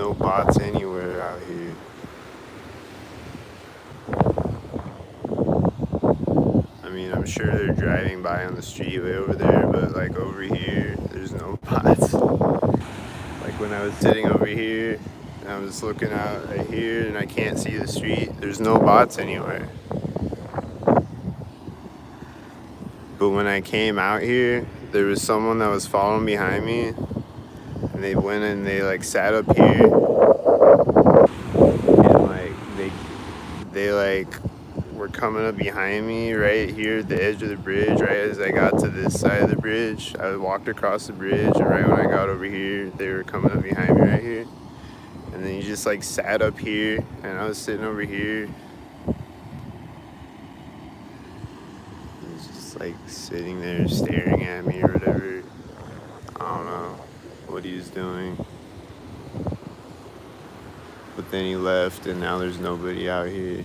no bots anywhere out here. I mean, I'm sure they're driving by on the street way over there, but like over here, there's no bots. Like when I was sitting over here, and I was looking out right here, and I can't see the street, there's no bots anywhere. But when I came out here, there was someone that was following behind me, and they went and they like sat up here, and like they like were coming up behind me right here at the edge of the bridge. Right as I got to this side of the bridge, I walked across the bridge, and right when I got over here, they were coming up behind me right here. And then he just like sat up here, and I was sitting over here. He's just like sitting there staring at me or whatever. I don't know what he was doing. But then he left, and now there's nobody out here.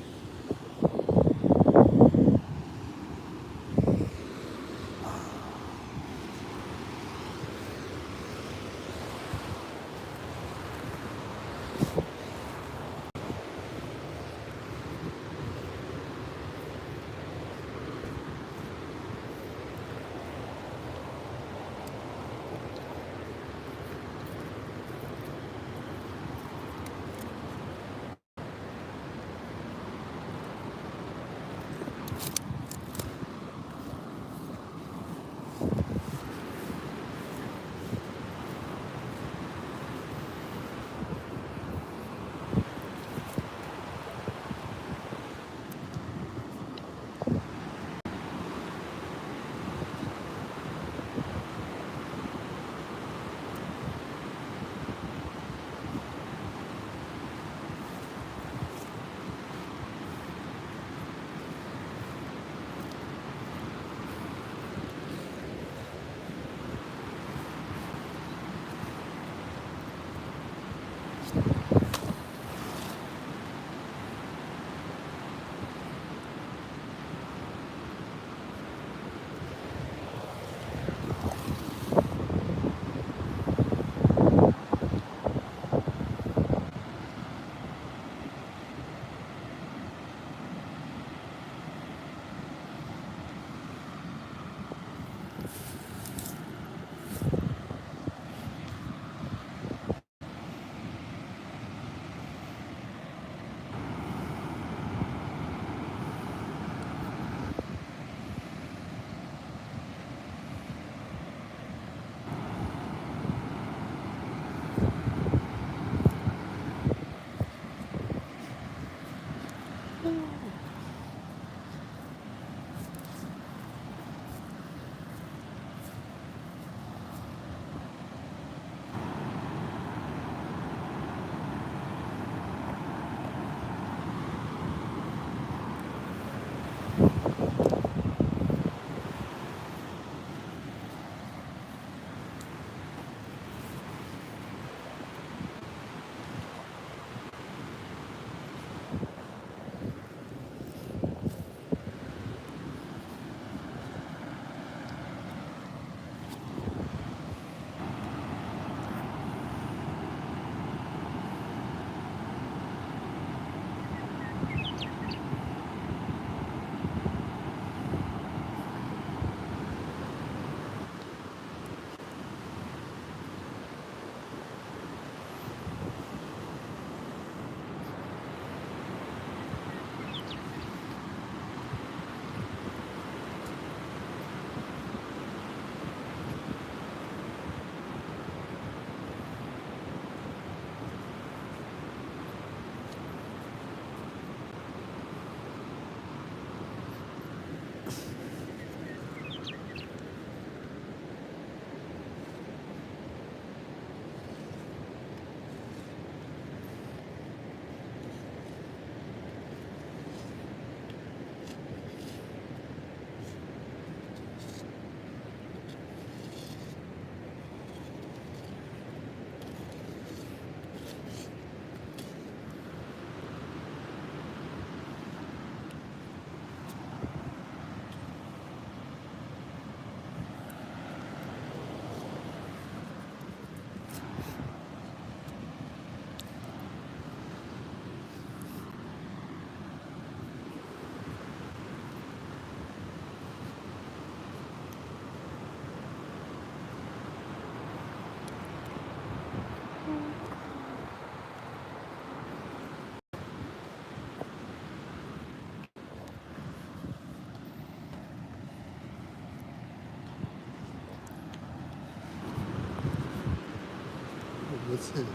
What's this?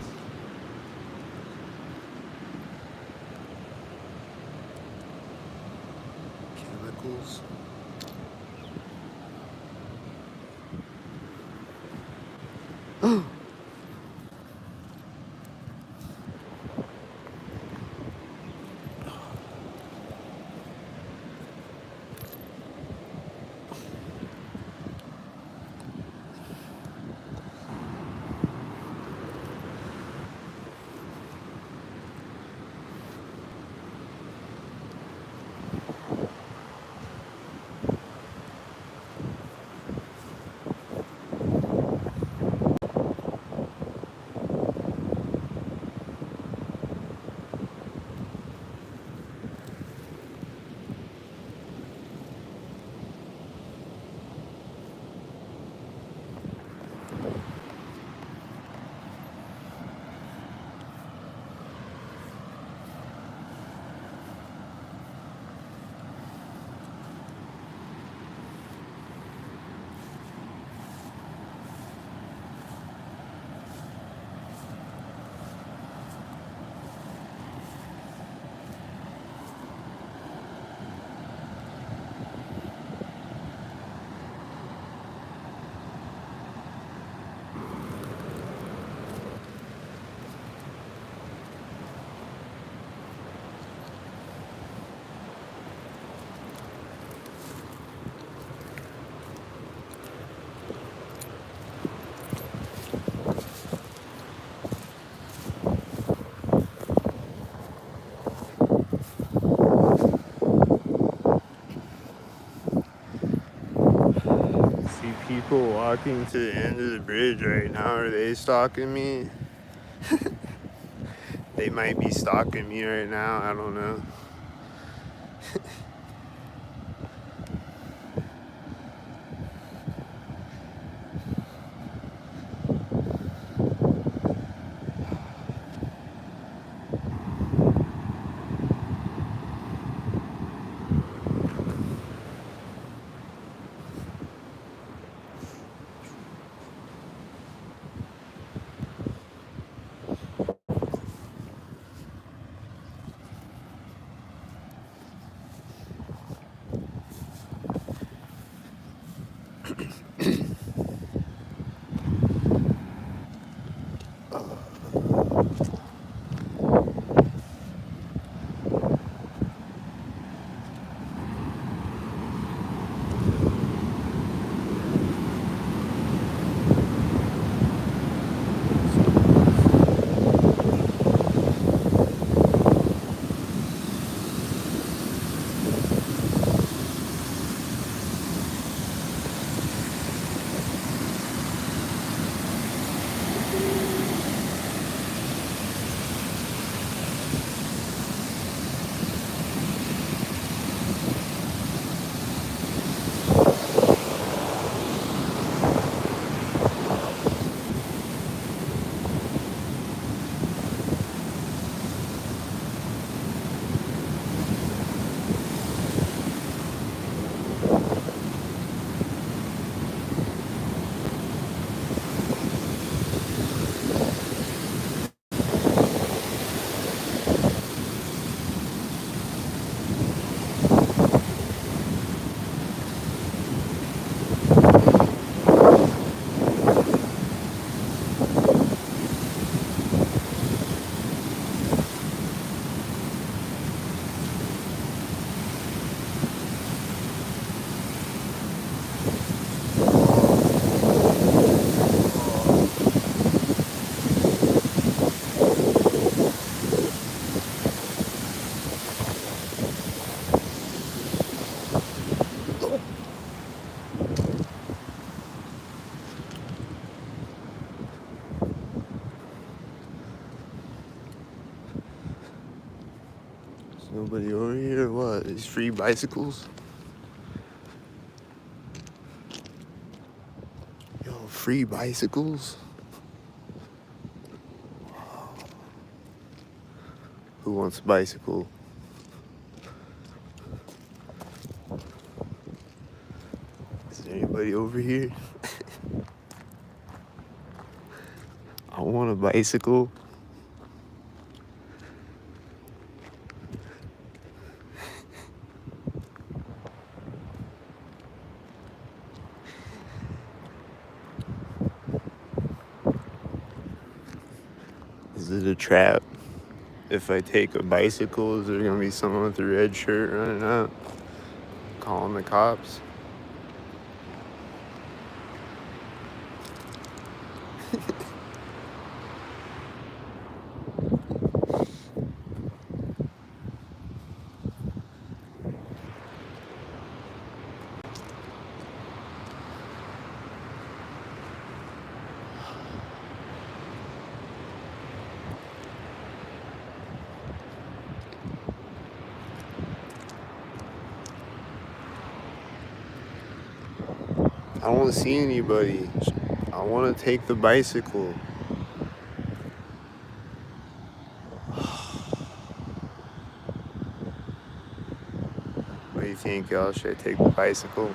Chemicals? See people walking to the end of the bridge right now. Are they stalking me? They might be stalking me right now. I don't know. Nobody over here? What? These free bicycles? Yo, free bicycles? Who wants a bicycle? Is there anybody over here? I want want a bicycle. Is it a trap? If I take a bicycle, is there gonna be someone with a red shirt running out, calling the cops? I don't want to see anybody. I want to take the bicycle. What do you think, y'all? Should I take the bicycle?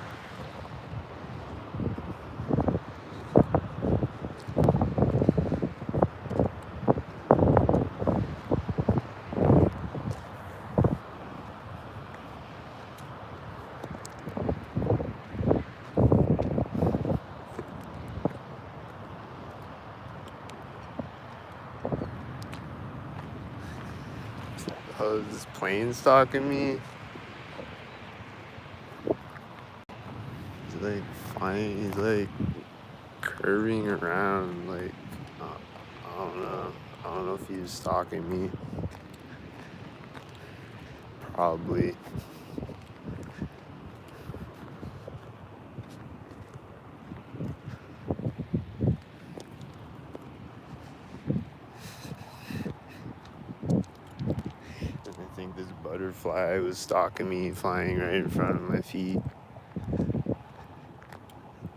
Oh, is this plane stalking me? He's like flying, he's like curving around, like, I don't know. I don't know if he's stalking me. Probably. I think this butterfly was stalking me, flying right in front of my feet.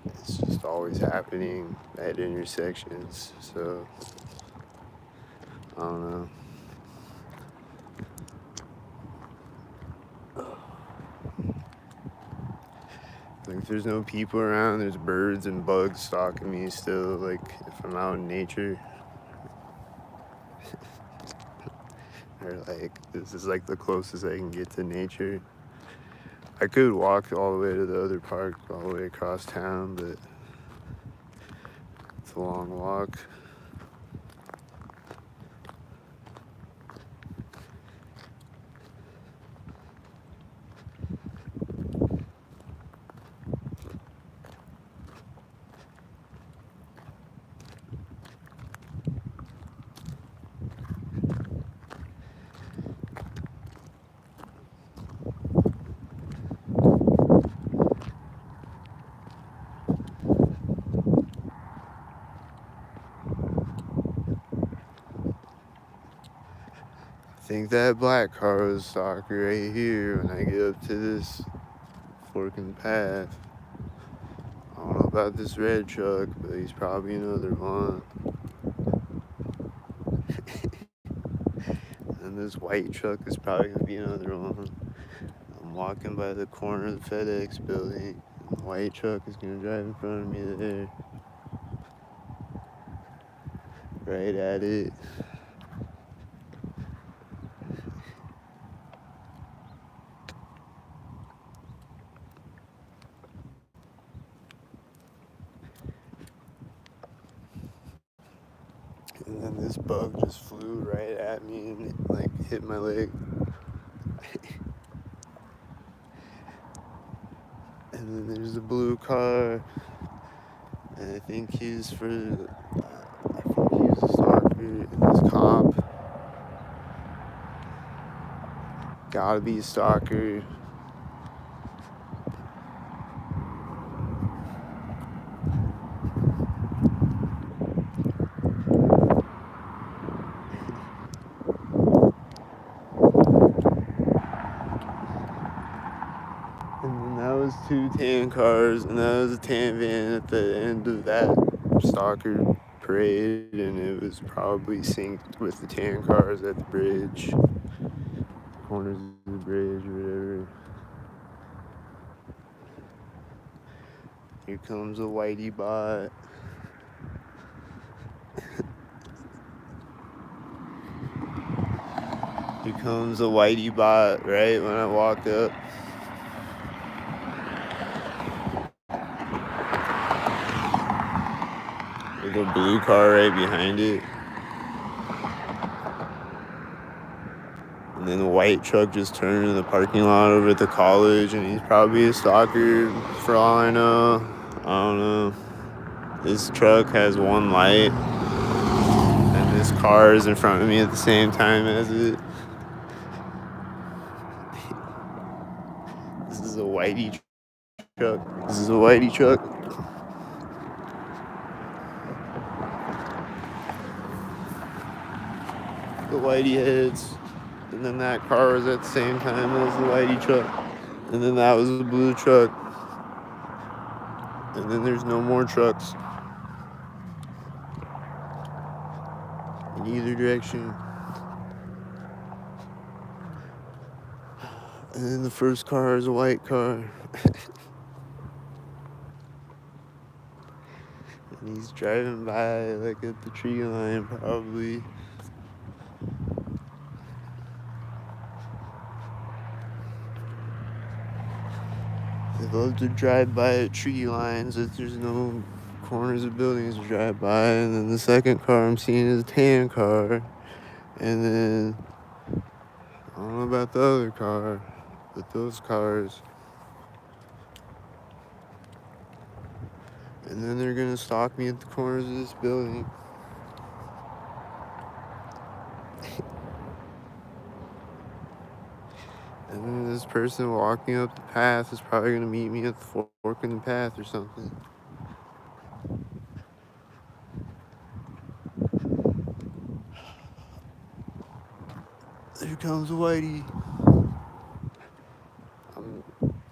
It's just always happening at intersections, so I don't know. Like, if there's no people around, there's birds and bugs stalking me still, like, if I'm out in nature. Or, like, this is, like, the closest I can get to nature. I could walk all the way to the other park, all the way across town, but it's a long walk. I think that black car was stalker right here when I get up to this fork in the path. I don't know about this red truck, but he's probably another one. And this white truck is probably gonna be another one. I'm walking by the corner of the FedEx building, and the white truck is gonna drive in front of me there. Right at it. And then this bug just flew right at me and it, like, hit my leg. And then there's a blue car, and I think he's a stalker. And this cop, gotta be a stalker. And then that was 2 tan cars, and that was a tan van at the end of that stalker parade, and it was probably synced with the tan cars at the bridge, corners of the bridge, or whatever. Here comes a whitey bot. comes a whitey bot, right, when I walk up. With a blue car right behind it. And then the white truck just turned in the parking lot over at the college, and he's probably a stalker for all I know. I don't know. This truck has one light, and this car is in front of me at the same time as it. This is a whitey truck. This is a whitey truck. The whitey heads. And then that car was at the same time as the whitey truck. And then that was the blue truck. And then there's no more trucks in either direction. And then the first car is a white car. And he's driving by like at the tree line probably. They love to drive by at tree lines if there's no corners of buildings to drive by. And then the second car I'm seeing is a tan car. And then I don't know about the other car, but those cars. And then they're gonna stalk me at the corners of this building. And then this person walking up the path is probably gonna meet me at the fork in the path or something. There comes a whitey.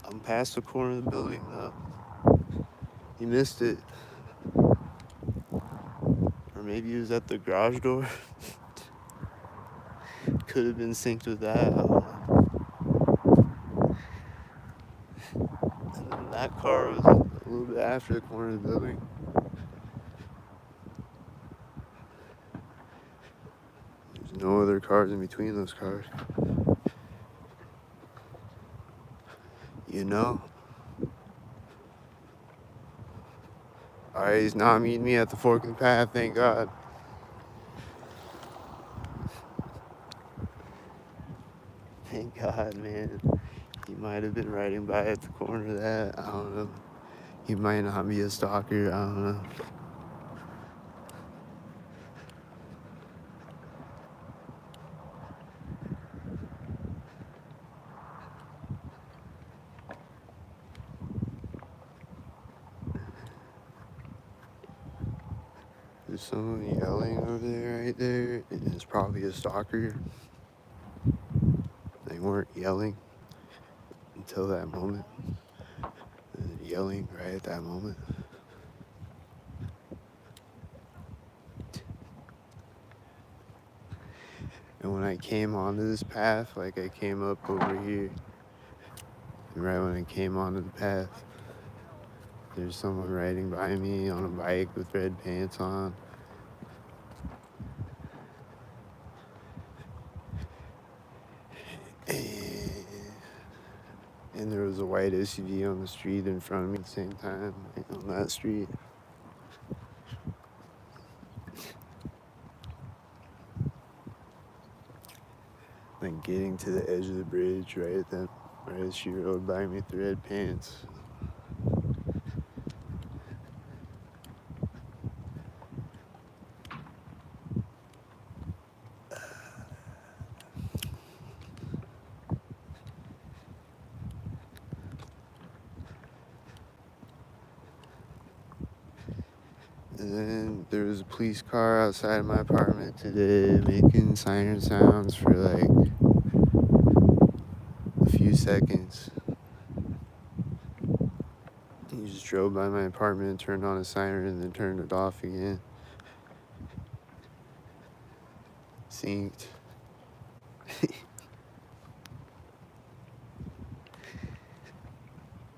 I'm past the corner of the building now. He missed it. Or maybe he was at the garage door. Could have been synced with that. I don't know. And then that car was a little bit after the corner of the building. There's no other cars in between those cars. You know? Alright, he's not meeting me at the fork in the path, thank God. Thank God, man. He might have been riding by at the corner of that. I don't know. He might not be a stalker. I don't know. There's someone yelling over there, right there. And it's probably a stalker. They weren't yelling until that moment. They're yelling right at that moment. And when I came onto this path, like I came up over here, and right when I came onto the path, there's someone riding by me on a bike with red pants on. And there was a white SUV on the street in front of me at the same time, on that street. Like getting to the edge of the bridge right as she rode by me with the red pants. And then there was a police car outside of my apartment today making siren sounds for like a few seconds. He just drove by my apartment and turned on a siren and then turned it off again. Synced.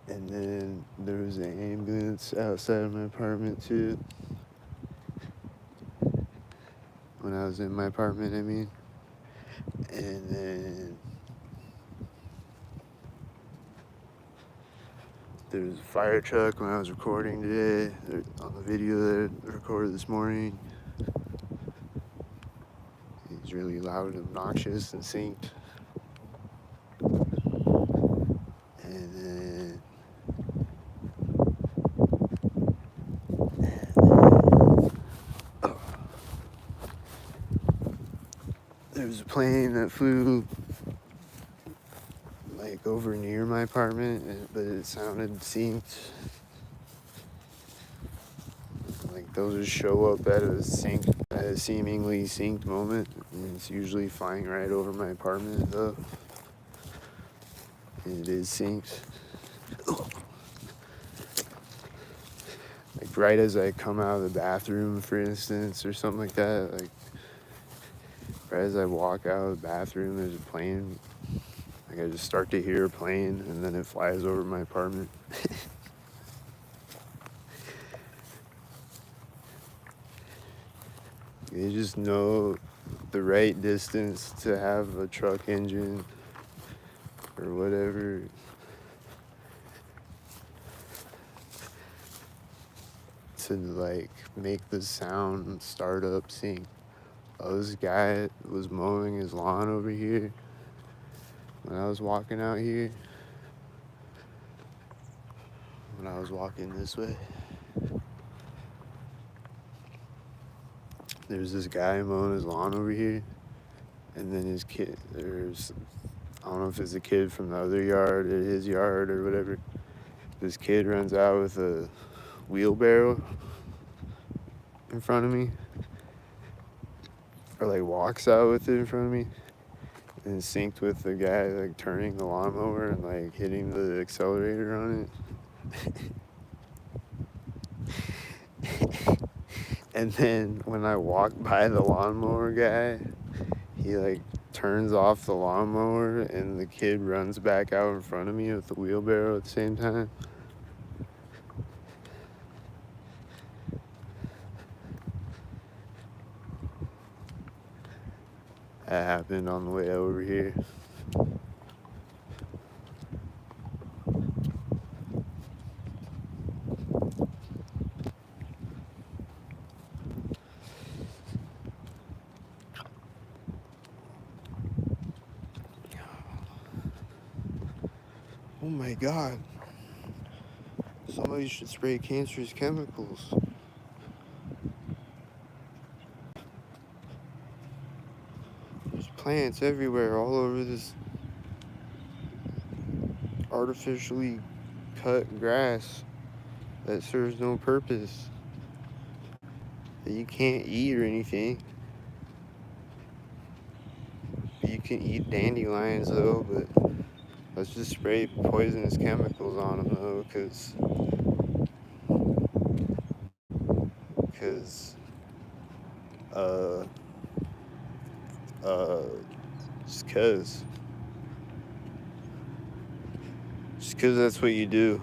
And then there was an ambulance outside of my apartment too. When I was in my apartment, I mean. And then there was a fire truck when I was recording today, on the video that I recorded this morning. It's really loud and obnoxious and synced. And then there was a plane that flew like over near my apartment, but it sounded synced. Like those just show up at a seemingly synced moment, and it's usually flying right over my apartment though. And it is synced. Like right as I come out of the bathroom, for instance, or something like that, like right as I walk out of the bathroom, there's a plane. Like I just start to hear a plane, and then it flies over my apartment. You just know the right distance to have a truck engine or whatever to like make the sound start up sync. Oh, this guy was mowing his lawn over here when I was walking out here. When I was walking this way, there's this guy mowing his lawn over here, and then his kid, I don't know if it's a kid from the other yard or his yard or whatever. This kid runs out with a wheelbarrow in front of me, or like walks out with it in front of me, and it's synced with the guy like turning the lawnmower and like hitting the accelerator on it. And then when I walk by the lawnmower guy, he like turns off the lawnmower and the kid runs back out in front of me with the wheelbarrow at the same time. That happened on the way over here. Oh my God. Somebody should spray cancerous chemicals. There's plants everywhere, all over this artificially cut grass that serves no purpose, that you can't eat or anything. You can eat dandelions though, but let's just spray poisonous chemicals on them though, because uh just cause that's what you do.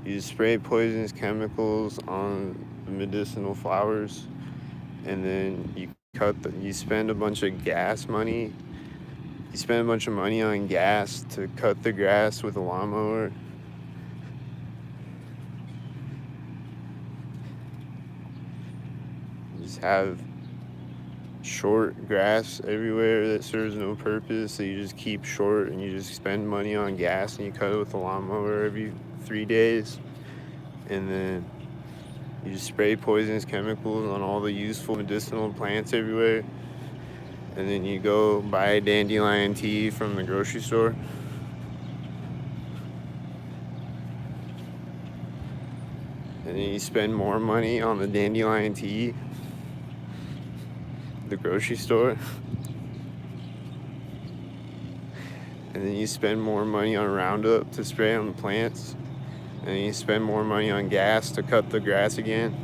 You just spray poisonous chemicals on the medicinal flowers, and then you spend a bunch of gas money. You spend a bunch of money on gas to cut the grass with a lawnmower. You just have short grass everywhere that serves no purpose, so you just keep short, and you just spend money on gas, and you cut it with a lawnmower every 3 days, and then you just spray poisonous chemicals on all the useful medicinal plants everywhere, and then you go buy dandelion tea from the grocery store. And then you spend more money on the dandelion tea, the grocery store. And then you spend more money on Roundup to spray on the plants. And then you spend more money on gas to cut the grass again.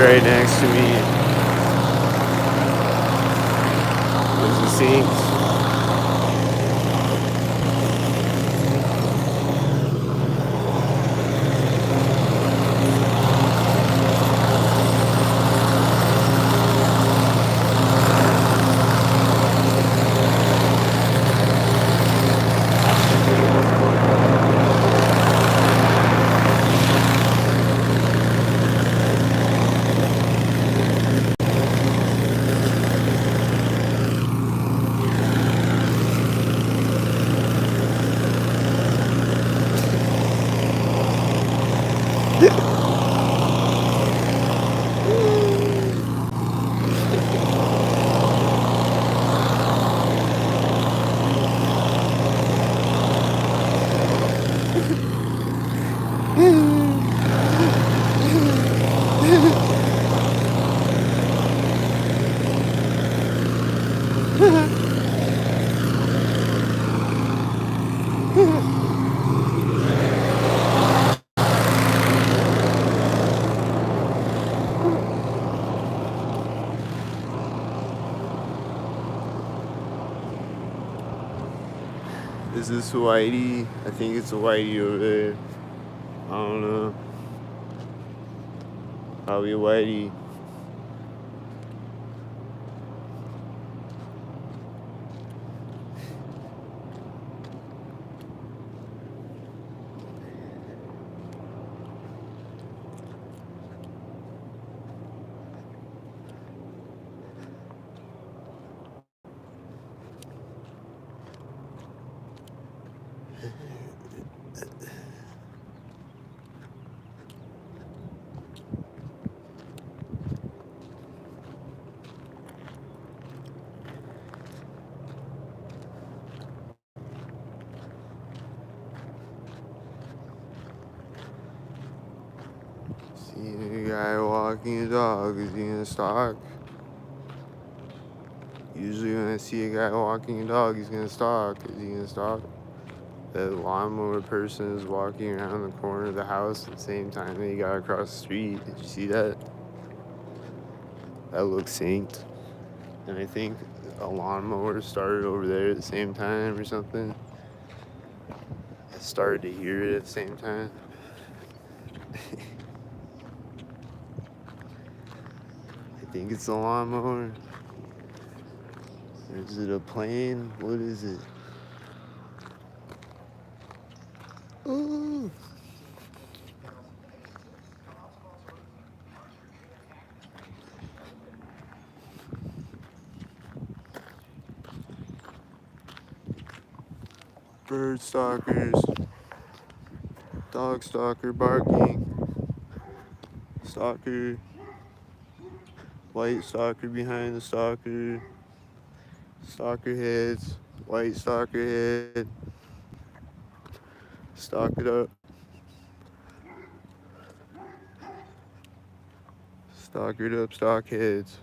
right next to me is the sinks. Is this whitey? I think it's a whitey over there. I don't know. Probably a whitey. See a guy walking a dog. Is he gonna stalk? Usually when I see a guy walking a dog, he's gonna stalk. Is he gonna stalk? That lawnmower person is walking around the corner of the house at the same time that he got across the street. Did you see that? That looks synced. And I think a lawnmower started over there at the same time or something. I started to hear it at the same time. I think it's a lawnmower. Or is it a plane? What is it? Ooh. Bird stalkers. Dog stalker barking. Stalker. White stalker behind the stalker. Stalker heads. White stalker head. Stalk it up. Stalkered up stock heads.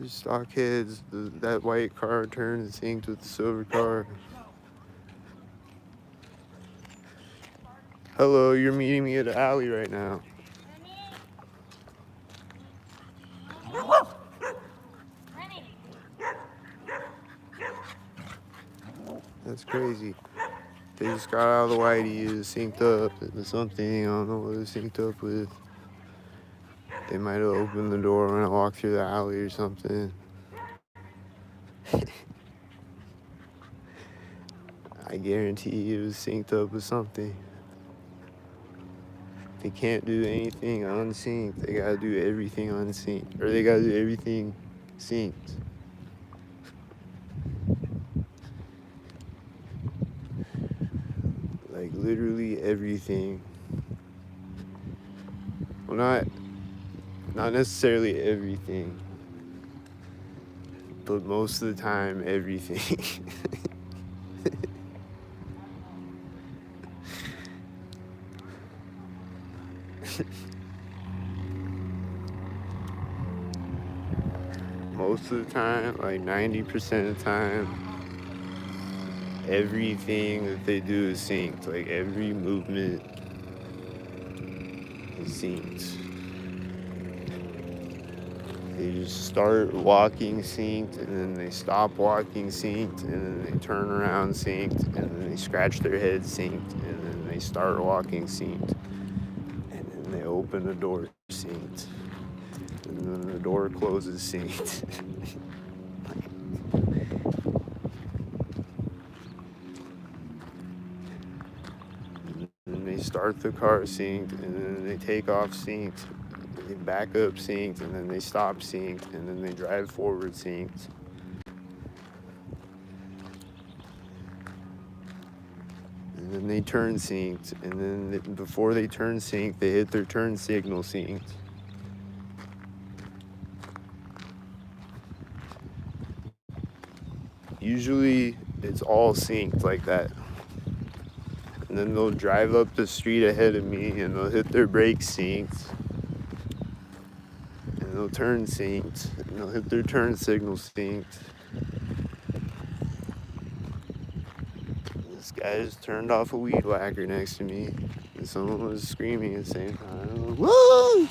There's stock heads. That white car turned and synced with the silver car. Hello, you're meeting me at the alley right now. That's crazy. They just got out of the whitey, it was synced up with something. I don't know what it was synced up with. They might have opened the door when I walked through the alley or something. I guarantee it was synced up with something. They can't do anything unsynced. They gotta do everything unsynced. Or they gotta do everything synced. Like literally everything. Well, not necessarily everything, but most of the time everything. most of the time, like 90% of the time, everything that they do is synced. Like every movement is synced. They just start walking synced, and then they stop walking synced, and then they turn around synced, and then they scratch their head synced, and then they start walking synced, and then they open the door synced, and then the door closes synced. And they start the car synced, and then they take off synced, they back up synced, and then they stop synced, and then they drive forward synced. And then they turn synced, and then before they turn synced, they hit their turn signal synced. Usually it's all synced like that. And then they'll drive up the street ahead of me, and they'll hit their brakes synced. And they'll turn synced, and they'll hit their turn signal synced. This guy just turned off a weed whacker next to me, and someone was screaming at the same time. Woo!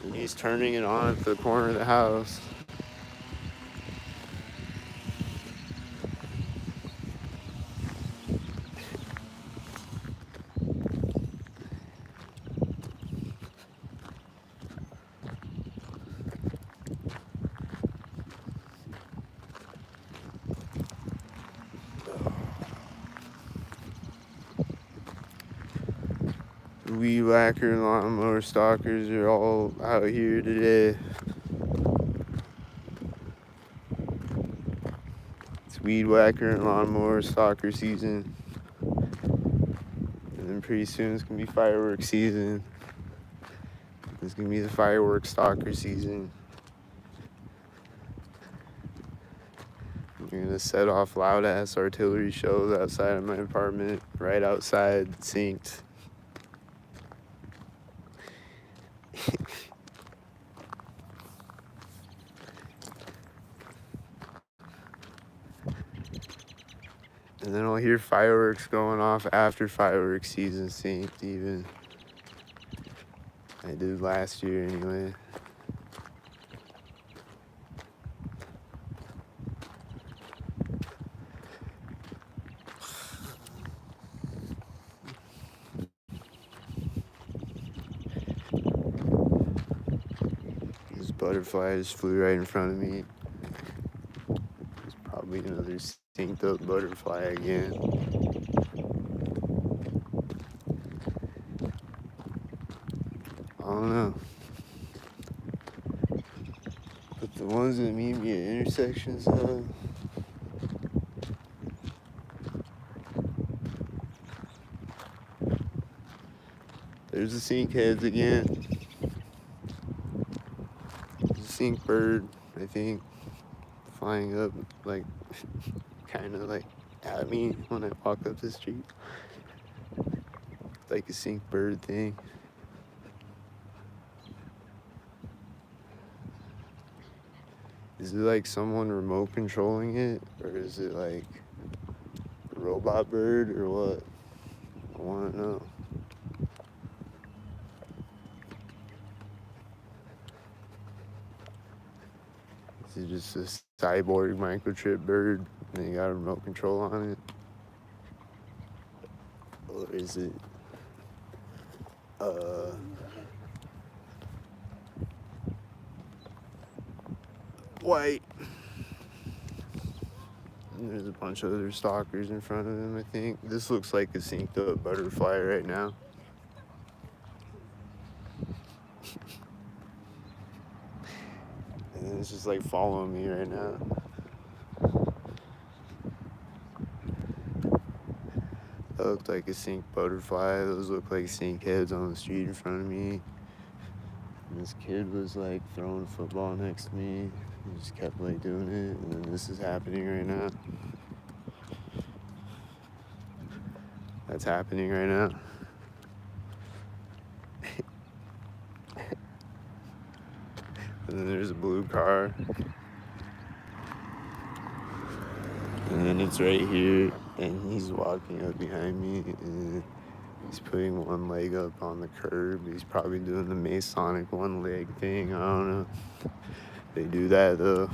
And he's turning it on at the corner of the house. Weed whacker and lawnmower stalkers are all out here today. It's weed whacker and lawnmower stalker season. And then pretty soon it's gonna be fireworks season. It's gonna be the fireworks stalker season. We're gonna set off loud ass artillery shows outside of my apartment, right outside, synced. And then I'll hear fireworks going off after fireworks season synced even. I did last year anyway. This butterfly just flew right in front of me. It's probably another synced up butterfly again. I don't know. But the ones that meet me at intersections, there's the sync heads again. There's a sync bird, I think, flying up, like, kind of like at me when I walk up the street. Like a sync bird thing. Is it like someone remote controlling it, or is it like a robot bird, or what? I want to know. Is it just a cyborg microchip bird and you got a remote control on it? Or is it white? And there's a bunch of other stalkers in front of him, I think. This looks like a synced up butterfly right now. And it's just like following me right now. That looked like a synced butterfly. Those look like sync heads on the street in front of me. And this kid was like throwing a football next to me. He just kept like doing it. And then this is happening right now. That's happening right now. And then there's a blue car. it's right here, and he's walking up behind me, and he's putting one leg up on the curb. He's probably doing the Masonic one leg thing. I don't know. They do that though.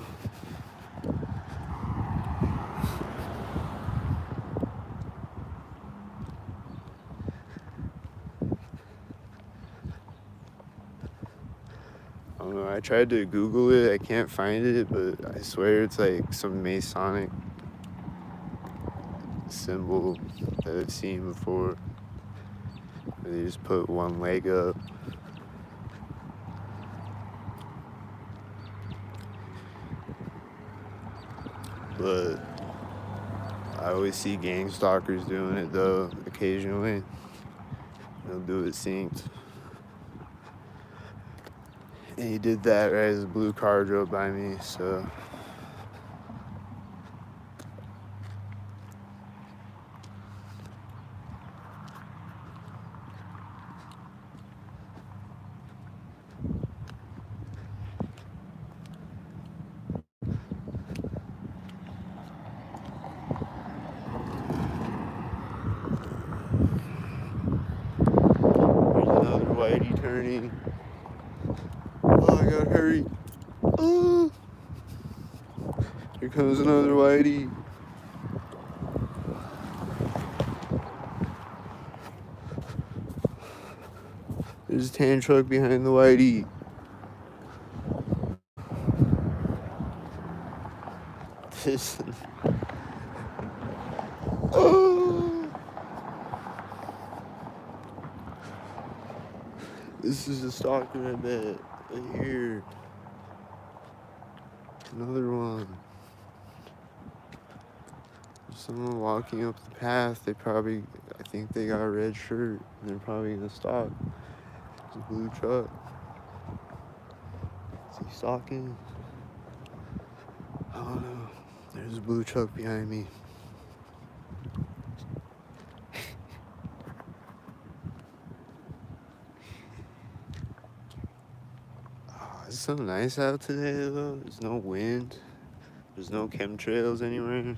I don't know. I tried to Google it. I can't find it, but I swear it's like some Masonic symbol that I've seen before. Where they just put one leg up. But I always see gang stalkers doing it though, occasionally. They'll do it synced. And he did that right as a blue car drove by me, so. There's another whitey turning. Oh, I gotta hurry. Oh! Here comes another whitey. There's a tan truck behind the whitey. This. Oh! This is a stalker, I bet. Right here. Another one. There's someone walking up the path. I think they got a red shirt. And they're probably gonna stalk. It's a blue truck. Is he stalking? I don't know. There's a blue truck behind me. Oh, it's so nice out today though. There's no wind. There's no chemtrails anywhere.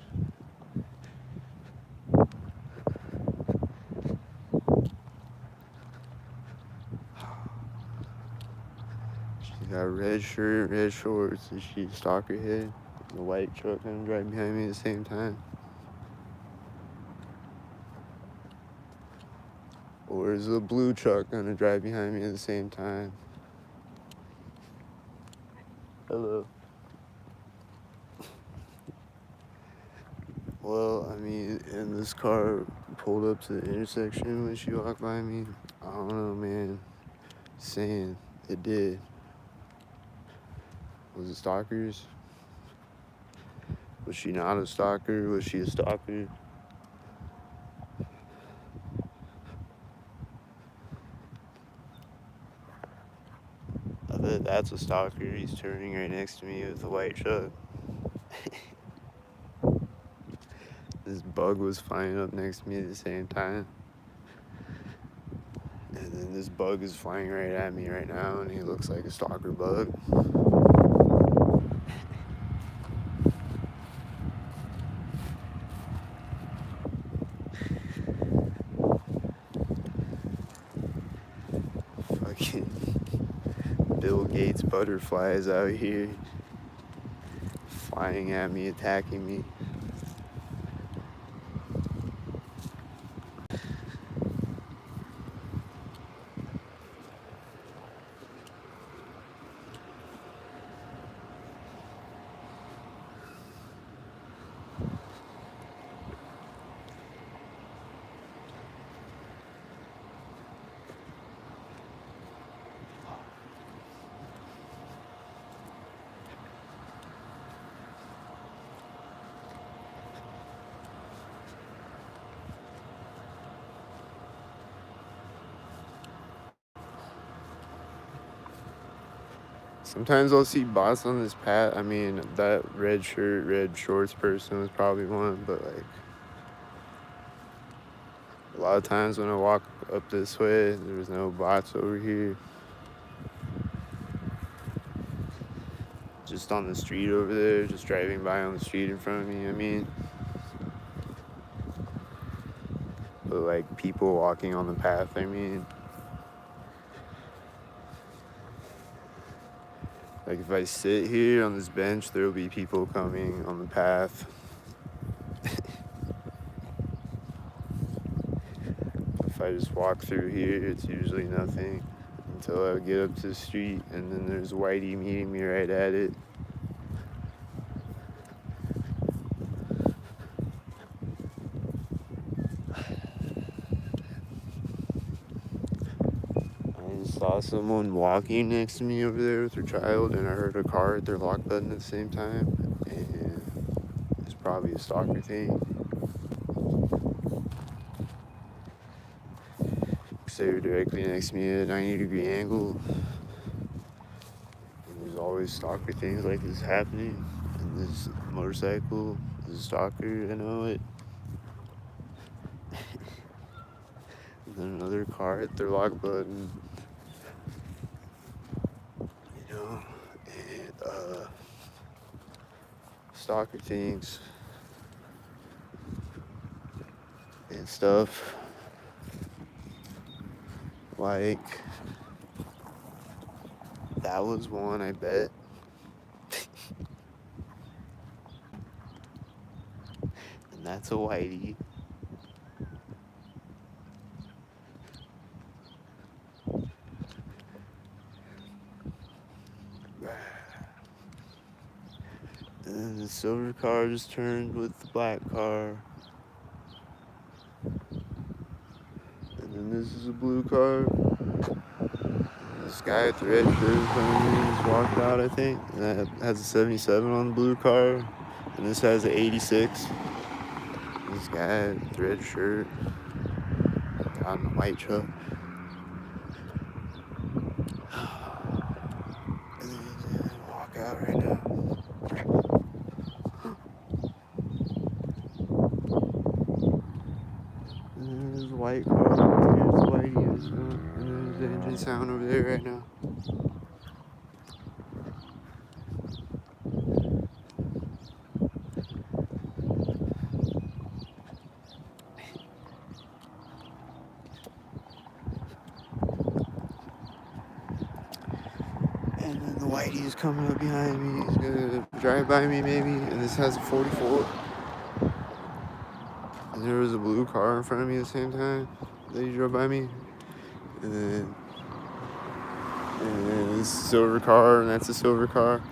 She's got a red shirt, red shorts. Is she a stalker head? The white truck gonna drive behind me at the same time. Or is the blue truck gonna drive behind me at the same time? Hello. Well, I mean, and this car pulled up to the intersection when she walked by me. I don't know, man. Saying it did. Was it stalkers? Was she not a stalker? Was she a stalker? I bet that's a stalker. He's turning right next to me with a white truck. This bug was flying up next to me at the same time. And then this bug is flying right at me right now, and he looks like a stalker bug. Fucking Bill Gates butterflies out here, flying at me, attacking me. Sometimes I'll see bots on this path. I mean, that red shirt, red shorts person was probably one, but like a lot of times when I walk up this way, there's no bots over here. Just on the street over there, just driving by on the street in front of me. I mean, but like people walking on the path, I mean. Like if I sit here on this bench, there will be people coming on the path. If I just walk through here, it's usually nothing until I get up to the street, and then there's Whitey meeting me right at it. I just saw someone walking next to me over there with their child, and I heard a car hit their lock button at the same time, and it's probably a stalker thing. Because they were directly next to me at a 90-degree angle. And there's always stalker things like this happening. And this motorcycle is a stalker, I know it. And then another car hit their lock button. You know, and stalker things and stuff. Like, that was one, I bet. And that's a Whitey. And then the silver car just turned with the black car. And then this is a blue car. This guy with the red shirt in front of me just walked out, I think. And that has a 77 on the blue car. And this has an 86. This guy with the red shirt got in the white truck. And then he's gonna walk out right now. And there's a white car. Here's the Whitey. And there's the engine sound over there right now. And then the Whitey is coming up behind me. He's gonna drive by me maybe. And this has a 44. And there was a blue car in front of me at the same time that he drove by me. And then this silver car, and that's a silver car.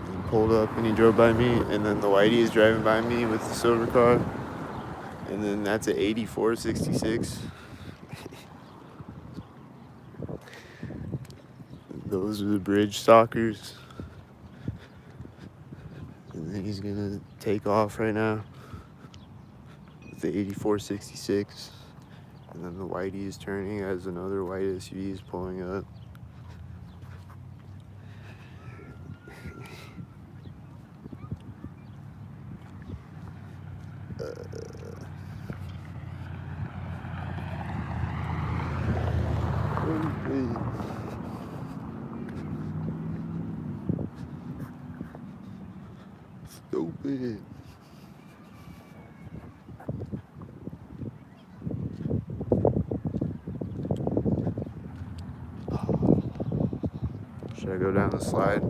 And he pulled up and he drove by me. And then the Whitey is driving by me with the silver car. And then that's an 8466. Those are the bridge stalkers. And then he's gonna take off right now with the 8466. And then the Whitey is turning as another white SUV is pulling up. Stupid. Should I go down the slide?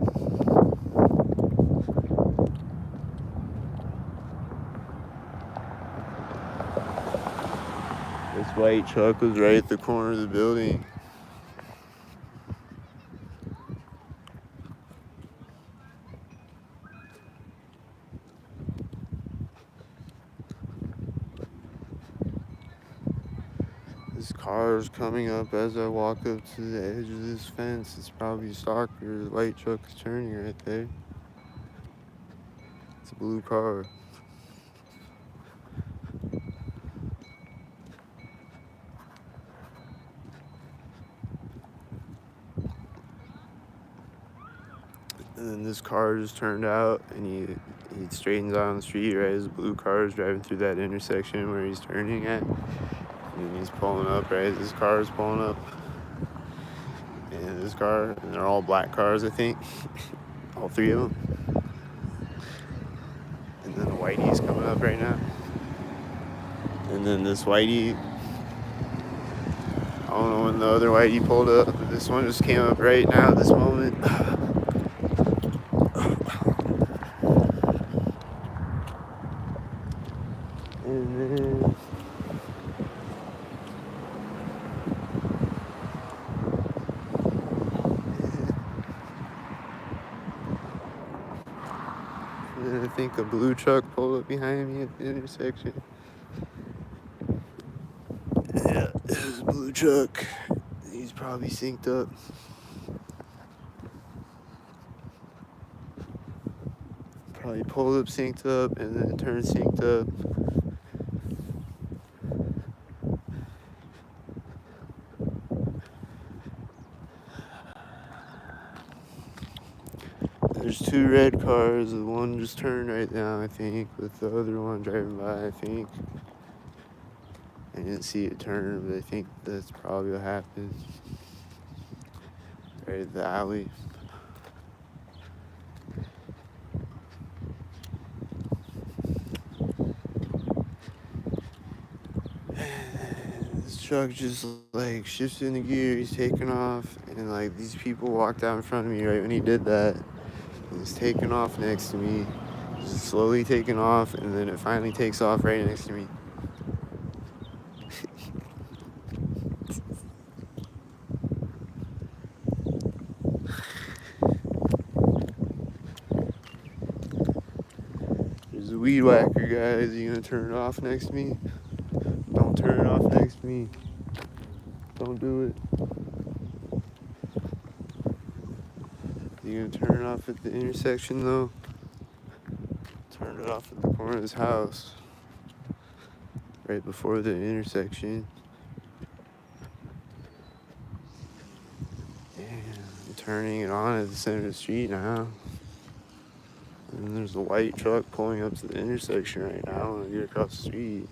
This white truck was right at the corner of the building. This car is coming up as I walk up to the edge of this fence. It's probably a stalker. The white truck is turning right there. It's a blue car. And then this car just turned out, and he straightens out on the street right as the blue car is driving through that intersection where he's turning at. And he's pulling up right as this car is pulling up. And this car, and they're all black cars, I think. All three of them. And then the Whitey's coming up right now. And And then this whitey, I don't know when the other whitey pulled up, but this one just came up right now, this moment. And then I think a blue truck pulled up behind me at the intersection. Yeah, it was a blue truck. He's probably synced up. Probably pulled up synced up and then turned synced up. There's two red cars. The one just turned right now, I think, with the other one driving by, I think. I didn't see it turn, but I think that's probably what happened. Right at the alley. This truck just like shifts into gear, he's taking off, and like these people walked out in front of me right when he did that. He's taking off next to me, just slowly taking off, and then it finally takes off right next to me. There's a weed whacker, guys. You gonna turn it off next to me? Don't turn it off next to me. Don't do it. You gonna turn it off at the intersection though? Turn it off at the corner of his house. Right before the intersection. Damn, I'm turning it on at the center of the street now. And there's a white truck pulling up to the intersection right now when I get across the street.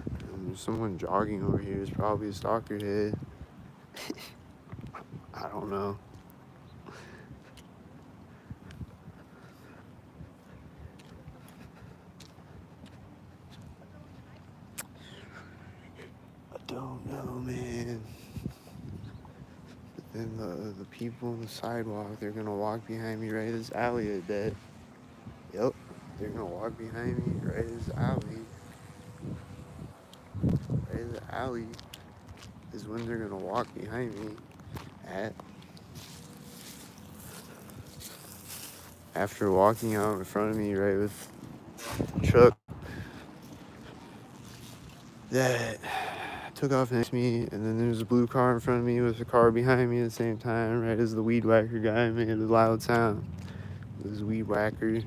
And there's someone jogging over here. It's probably a stalker head. I don't know. I don't know, man. But then the people on the sidewalk, they're gonna walk behind me right as alley at that. Yep, they're gonna walk behind me right as alley. Right as the alley is when they're gonna walk behind me at. After walking out in front of me, right, with the truck that took off next to me, and then there's a blue car in front of me with a car behind me at the same time, right as the weed whacker guy made a loud sound. It was weed whacker.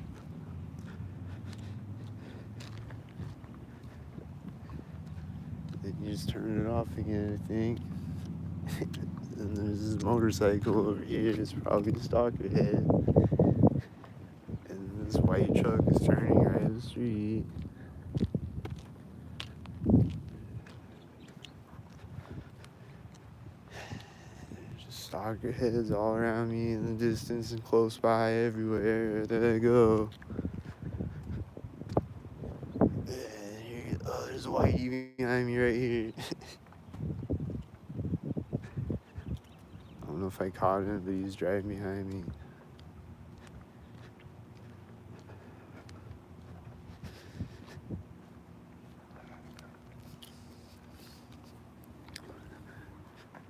Then you just turn it off again, I think. And there's this motorcycle over here. It's probably a stalker head. And this white truck is turning right at the street. There's just stalker heads all around me in the distance and close by everywhere that I go. And here, oh, there's a whitey behind me right here. I don't know if I caught him, but he's driving behind me.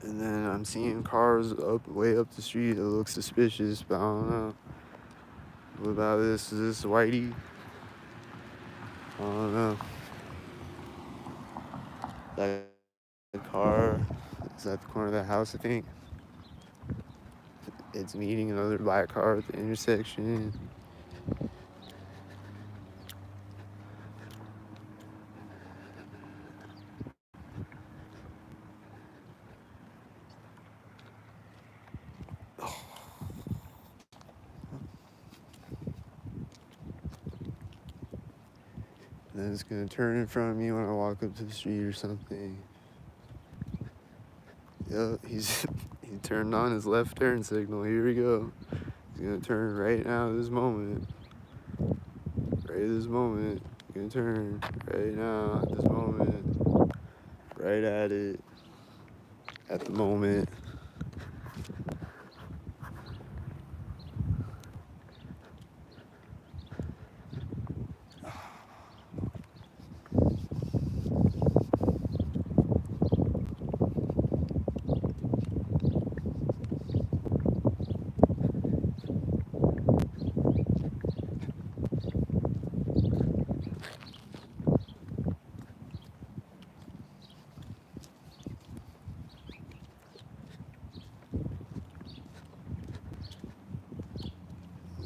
And then I'm seeing cars way up the street that look suspicious, but I don't know. What about this? Is this whitey? I don't know. That car is at the corner of that house, I think. It's meeting another black car at the intersection. And then it's gonna turn in front of me when I walk up to the street or something. Yep, he turned on his left turn signal. Here we go. He's gonna turn right now at this moment. this moment. Gonna turn right now, at this moment. Right at it. At the moment.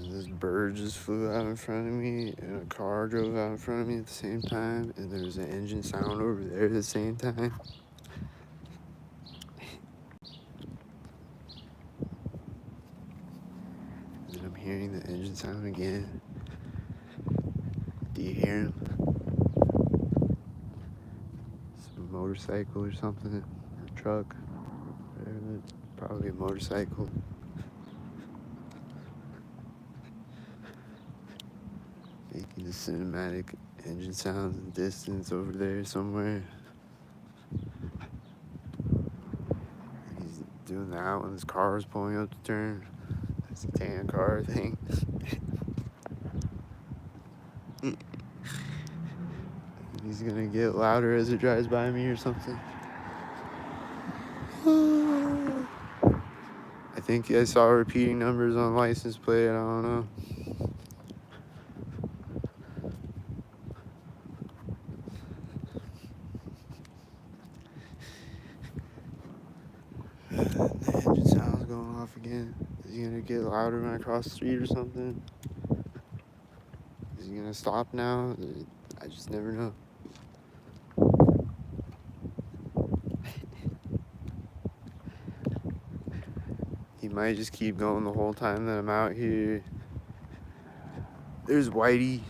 This bird just flew out in front of me, and a car drove out in front of me at the same time, and there was an engine sound over there at the same time. And then I'm hearing the engine sound again. Do you hear him? Some motorcycle or something, a truck, whatever. Probably a motorcycle. Making the cinematic engine sounds in the distance over there somewhere. And he's doing that when his car is pulling up to turn. It's a tan car, I think. He's gonna get louder as it drives by me or something. I think I saw repeating numbers on license plate, I don't know. The engine sound's going off again. Is he gonna get louder when I cross the street or something? Is he gonna stop now? I just never know. He might just keep going the whole time that I'm out here. There's Whitey.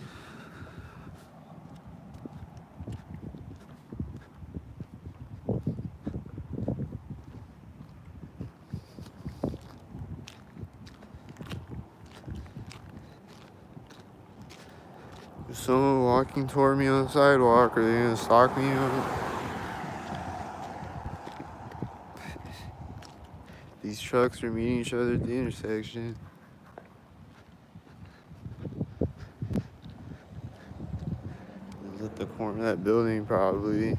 Is someone walking toward me on the sidewalk? Are they gonna stalk me? These trucks are meeting each other at the intersection. It's at the corner of that building, probably.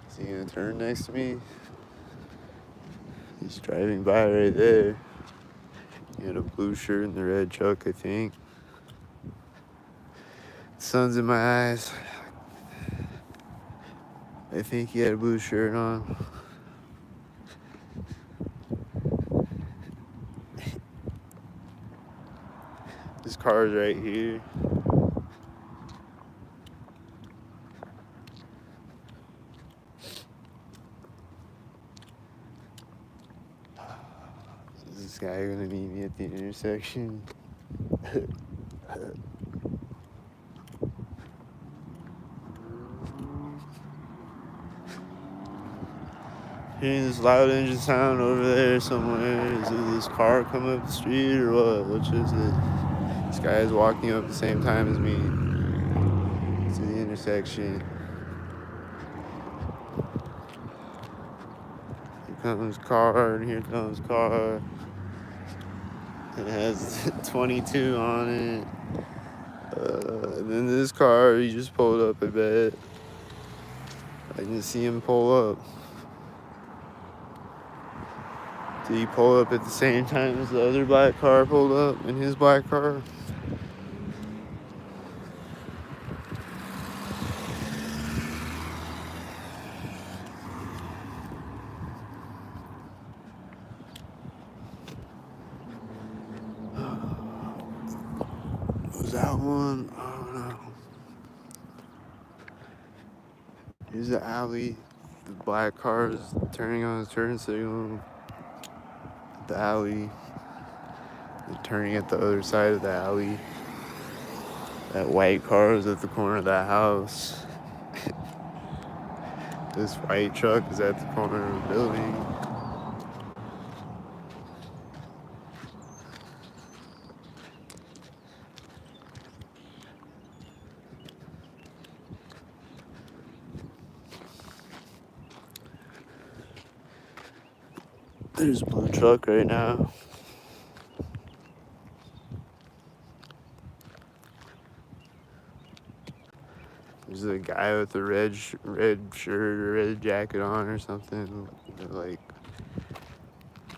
Is he gonna turn next to me? He's driving by right there. He had a blue shirt and the red truck, I think. The sun's in my eyes. I think he had a blue shirt on. This car's right here. Is this guy gonna meet me at the intersection? Hearing this loud engine sound over there somewhere. Is it this car coming up the street or what? Which is it? This guy is walking up at the same time as me to the intersection. Here comes car, and here comes car. It has 22 on it. And then this car, he just pulled up, I bet. I didn't see him pull up. Did he pull up at the same time as the other black car pulled up in his black car? Was that one? I don't know. Here's the alley. The black car is turning on his turn signal. The alley. They're turning at the other side of the alley. That white car is at the corner of that house. This white truck is at the corner of the building. There's a blue truck right now. There's a guy with a red shirt or red jacket on or something. Like,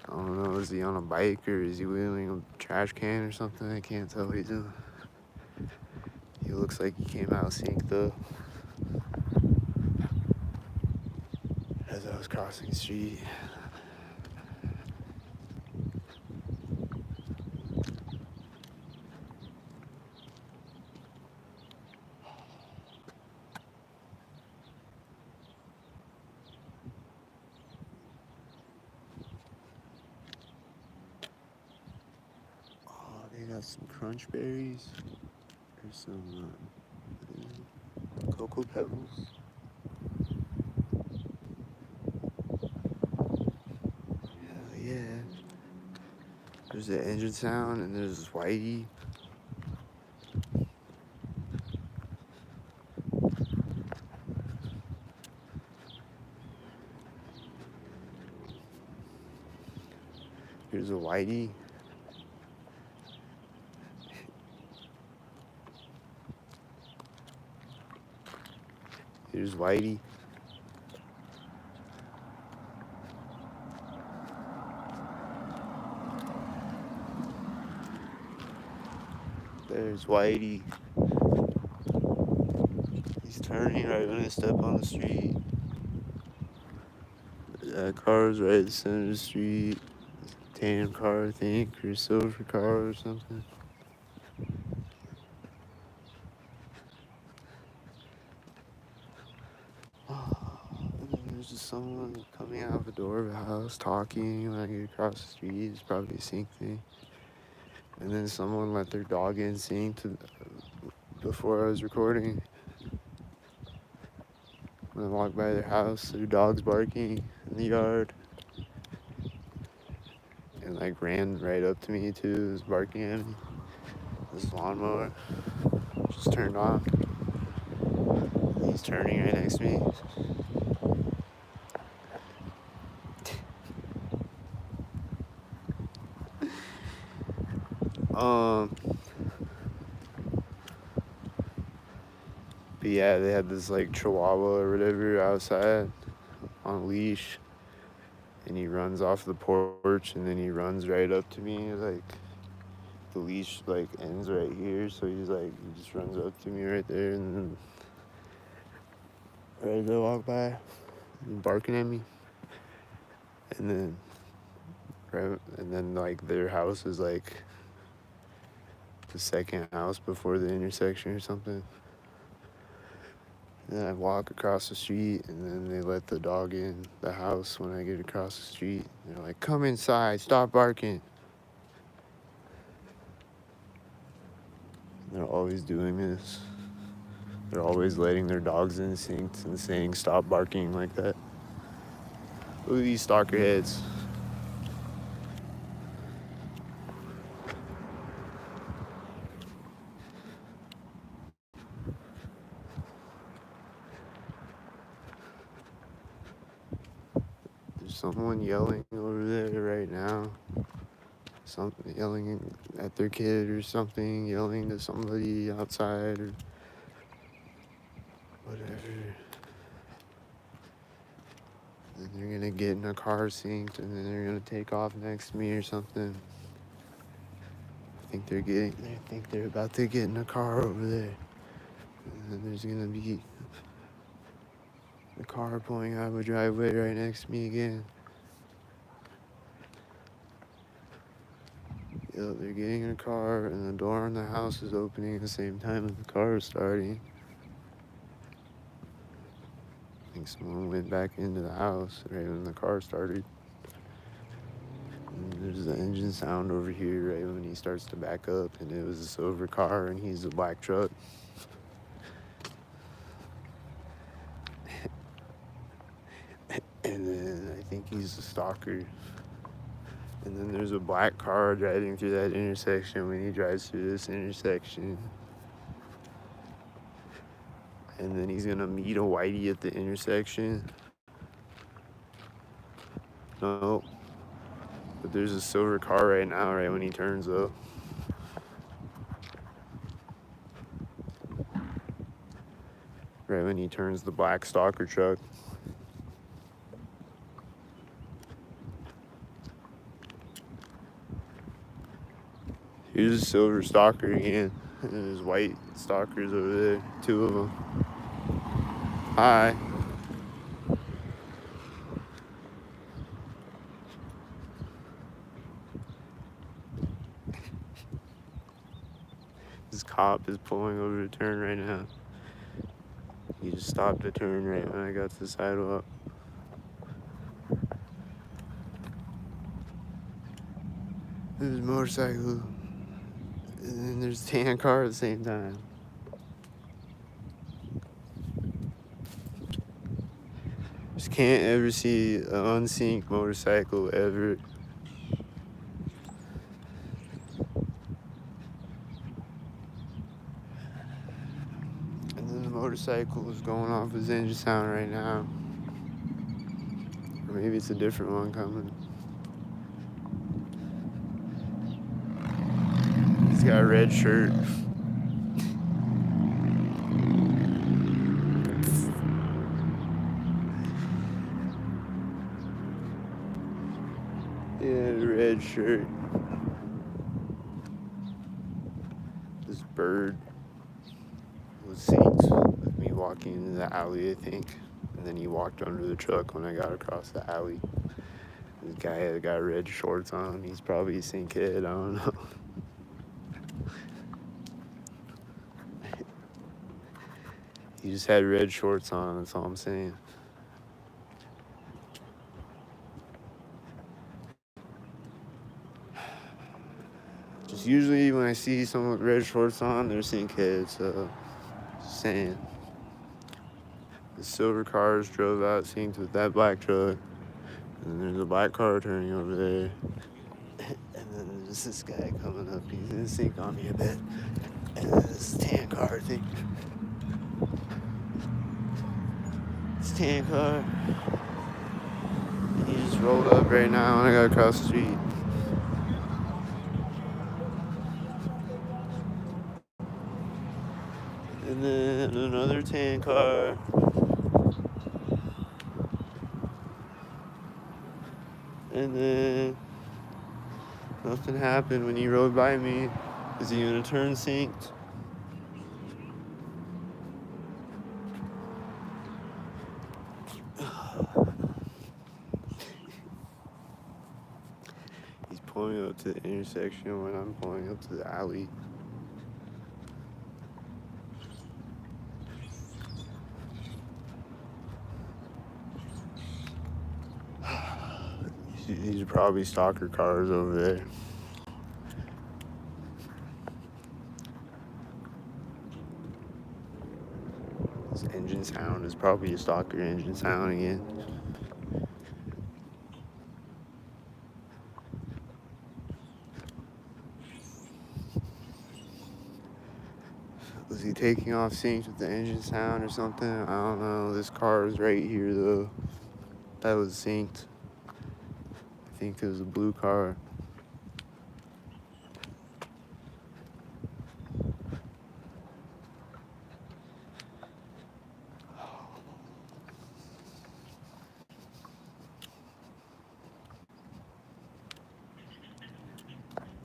I don't know, is he on a bike or is he wheeling a trash can or something? I can't tell what he's doing. He looks like he came out of sync though. As I was crossing the street. Oh, they got some crunch berries. There's some cocoa pebbles. Hell yeah. There's the engine sound and there's Whitey. Here's a Whitey. Here's Whitey. There's Whitey. He's turning right when I step on the street. That car's right at the center of the street. Tan car, I think, or silver car or something. And then there's just someone coming out of the door of a house talking when I get across the street. It's probably a sync thing. And then someone let their dog in sync before I was recording. When I walked by their house, their dog's barking in the yard. And like ran right up to me too, was barking at me. This lawnmower just turned on. He's turning right next to me. But yeah, they had this like chihuahua or whatever outside on a leash. And he runs off the porch and then he runs right up to me. Like, the leash like ends right here. So he just runs up to me right there and then right as I walk by, barking at me. And then like their house is like the second house before the intersection or something. And then I walk across the street and then they let the dog in the house when I get across the street. They're like, come inside, stop barking. And they're always doing this. They're always letting their dogs instinct and saying stop barking like that. Look at these stalker heads. There's someone yelling over there right now. Something yelling at their kid or something, yelling to somebody outside or whatever. Then they're gonna get in a car synced and then they're gonna take off next to me or something. I think they're about to get in a car over there. And then there's gonna be a car pulling out of a driveway right next to me again. Yep, they're getting in a car and the door on the house is opening at the same time as the car is starting. I think someone went back into the house right when the car started. And there's the engine sound over here right when he starts to back up, and it was a silver car and he's a black truck. And then I think he's a stalker. And then there's a black car driving through that intersection when he drives through this intersection. And then he's gonna meet a whitey at the intersection. No. But there's a silver car right now, right when he turns up. Right when he turns the black stalker truck. Here's a silver stalker again. And there's white stalkers over there, 2 of them. Hi. This cop is pulling over to turn right now. He just stopped to turn right when I got to the sidewalk. There's a motorcycle. And then there's a tan car at the same time. Just can't ever see an unsynced motorcycle ever. And then the motorcycle is going off his engine sound right now. Or maybe it's a different one coming. He's got a red shirt. Yeah, red shirt. This bird was synced with me walking into the alley, I think. And then he walked under the truck when I got across the alley. This guy had got red shorts on. He's probably a sync kid, I don't know. He just had red shorts on, that's all I'm saying. Just usually when I see someone with red shorts on, they're sync kids, so just saying. The silver cars drove out synced with that black truck. And there's a black car turning over there. And then there's this guy coming up. He's in sync on me a bit. And then this tan car thing. This tan car. He just rolled up right now and I got across the street. And then another tan car. And then nothing happened when he rode by me. Is he gonna turn synced? He's pulling up to the intersection when I'm pulling up to the alley. These are probably stalker cars over there. This engine sound is probably a stalker engine sound again. Was he taking off synced with the engine sound or something? I don't know. This car is right here though. That was synced. I think it was a blue car.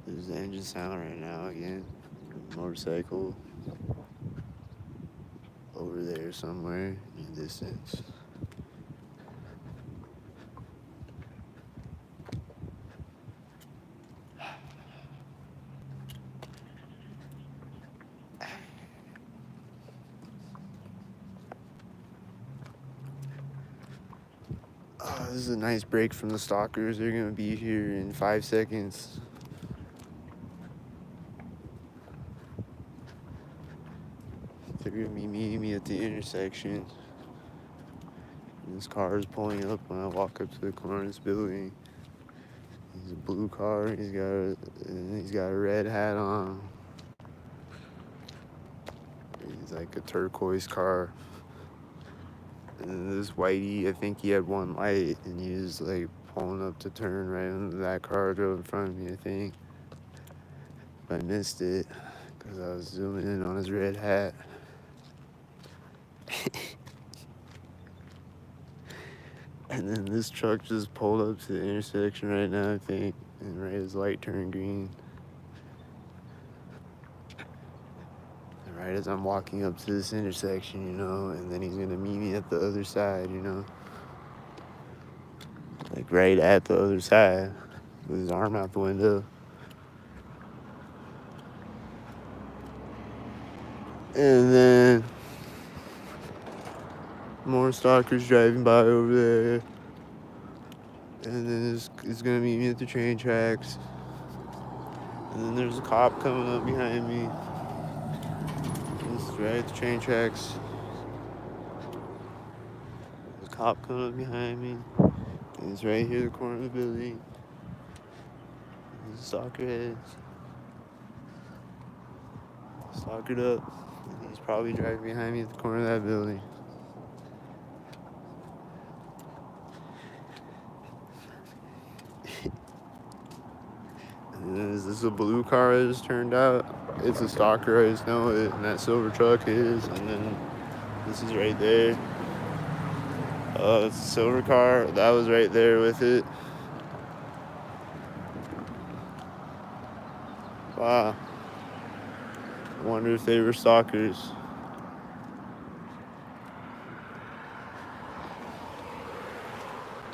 There's the engine sound right now again. Motorcycle over there somewhere in the distance. Oh, this is a nice break from the stalkers. They're gonna be here in 5 seconds. They're gonna be meeting me at the intersection. And this car is pulling up when I walk up to the corner of this building. He's a blue car. He's got a red hat on. He's like a turquoise car. And then this whitey, I think he had one light, and he was like pulling up to turn right into that car drove in front of me, I think. But I missed it because I was zooming in on his red hat. And then this truck just pulled up to the intersection right now, I think, and right as light turned green. And right as I'm walking up to this intersection, you know, and then he's gonna meet me at the other side, you know. Like right at the other side, with his arm out the window. And then more stalkers driving by over there. And then it's gonna meet me at the train tracks. And then there's a cop coming up behind me. It's right at the train tracks. There's a cop coming up behind me. And it's right here, the corner of the building. There's a stalker head. Stalkered up. And he's probably driving behind me at the corner of that building. And then is this a blue car that just turned out? It's a stalker, I just know it. And that silver truck is. And then this is right there. It's a silver car. That was right there with it. Wow. I wonder if they were stalkers.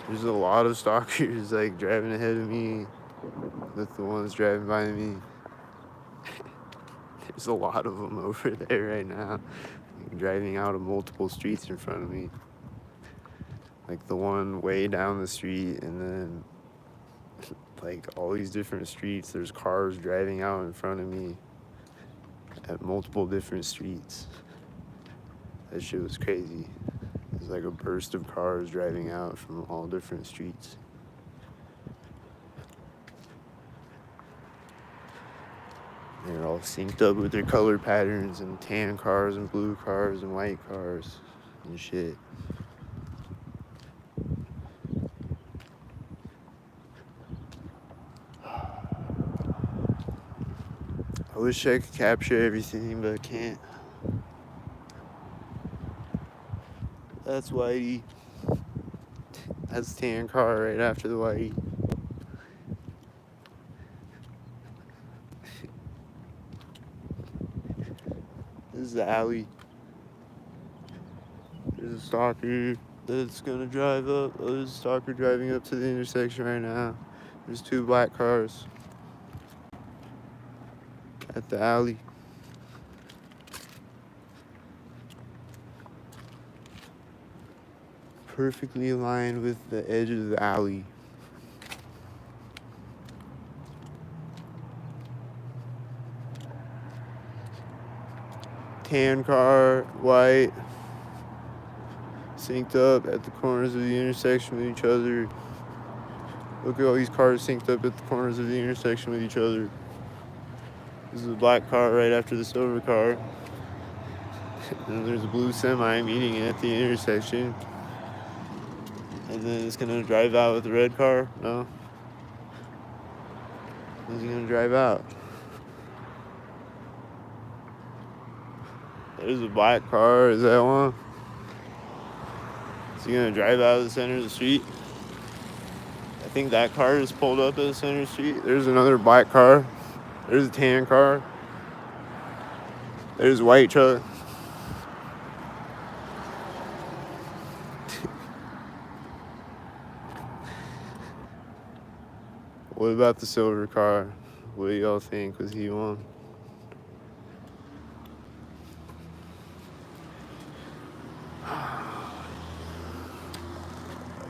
There's a lot of stalkers like driving ahead of me with the ones driving by me. There's a lot of them over there right now, driving out of multiple streets in front of me. Like the one way down the street, and then like all these different streets, there's cars driving out in front of me at multiple different streets. That shit was crazy. It was like a burst of cars driving out from all different streets. They're all synced up with their color patterns, and tan cars and blue cars and white cars and shit. I wish I could capture everything, but I can't. That's Whitey. That's the tan car right after the Whitey. This is the alley. There's a stalker that's gonna drive up. Oh, there's a stalker driving up to the intersection right now. There's two black cars at the alley. Perfectly aligned with the edge of the alley. Tan car, white, synced up at the corners of the intersection with each other. Look at all these cars synced up at the corners of the intersection with each other. This is a black car right after the silver car. And there's a blue semi meeting it at the intersection. And then it's gonna drive out with the red car? No. When's he gonna drive out? There's a black car, is that one? Is he gonna drive out of the center of the street? I think that car is pulled up at the center of the street. There's another black car. There's a tan car. There's a white truck. What about the silver car? What do y'all think? Was he one?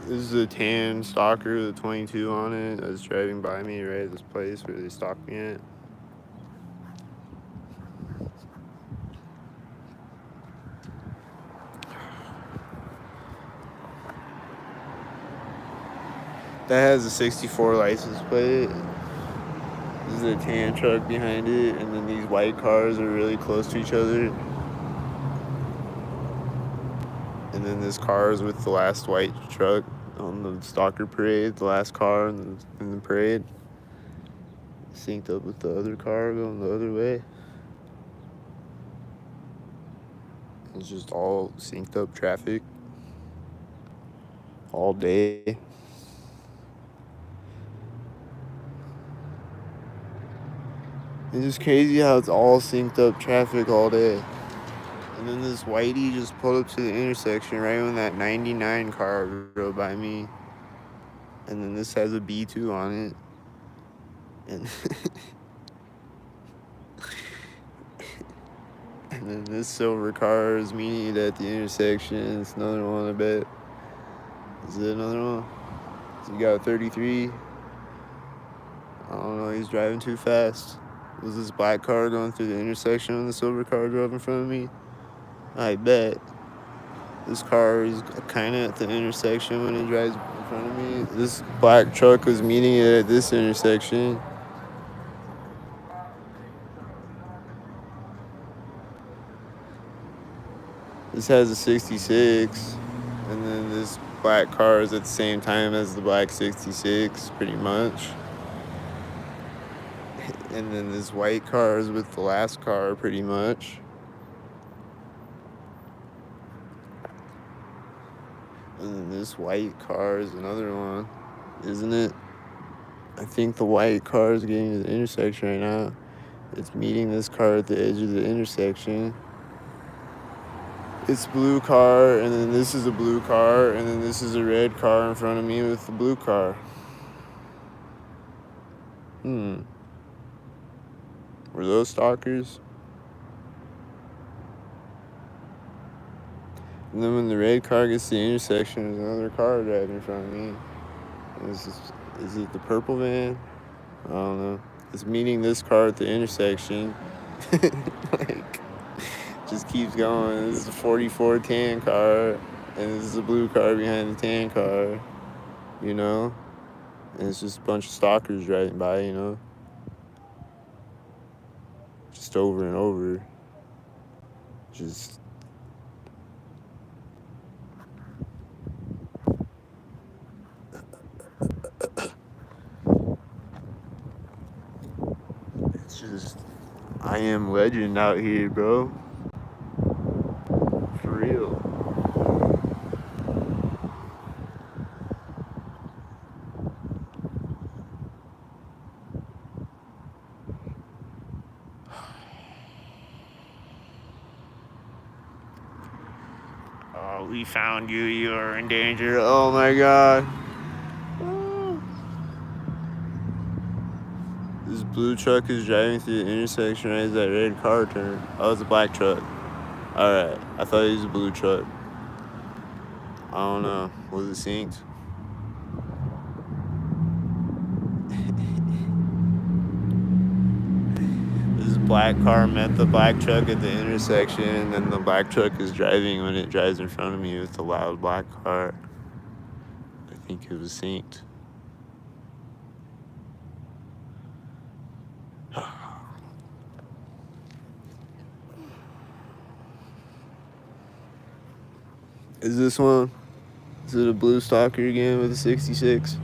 This is a tan stalker with a 22 on it that's driving by me right at this place where they stalked me at. That has a 64 license plate. This is a tan truck behind it, and then these white cars are really close to each other. And then this car is with the last white truck on the stalker parade, the last car in the parade. Synced up with the other car going the other way. It's just all synced up traffic all day. It's just crazy how it's all synced up traffic all day. And then this whitey just pulled up to the intersection right when that 99 car drove by me. And then this has a B2 on it. And and then this silver car is meeting it at the intersection. It's another one, I bet. Is it another one? So you got 33. I don't know, he's driving too fast. Was this black car going through the intersection when the silver car drove in front of me? I bet. This car is kind of at the intersection when it drives in front of me. This black truck was meeting it at this intersection. This has a 66, and then this black car is at the same time as the black 66, pretty much. And then this white car is with the last car, pretty much. And then this white car is another one, isn't it? I think the white car is getting to the intersection right now. It's meeting this car at the edge of the intersection. It's blue car, and then this is a blue car, and then this is a red car in front of me with the blue car. Were those stalkers? And then when the red car gets to the intersection, there's another car driving in front of me. Is it the purple van? I don't know. It's meeting this car at the intersection. Like, just keeps going. This is a 44 tan car, and this is a blue car behind the tan car, you know? And it's just a bunch of stalkers driving by, you know? Just over and over. Just... It's just... I am legend out here, bro. For real. Oh, we found you. You are in danger. Oh my god. This blue truck is driving through the intersection right as that red car turned. Oh, it's a black truck. Alright. I thought it was a blue truck. I don't know. Was it synced? This black car met the black truck at the intersection, and then the black truck is driving when it drives in front of me with the loud black car. I think it was synced. Is this one? Is it a blue stalker again with a 66?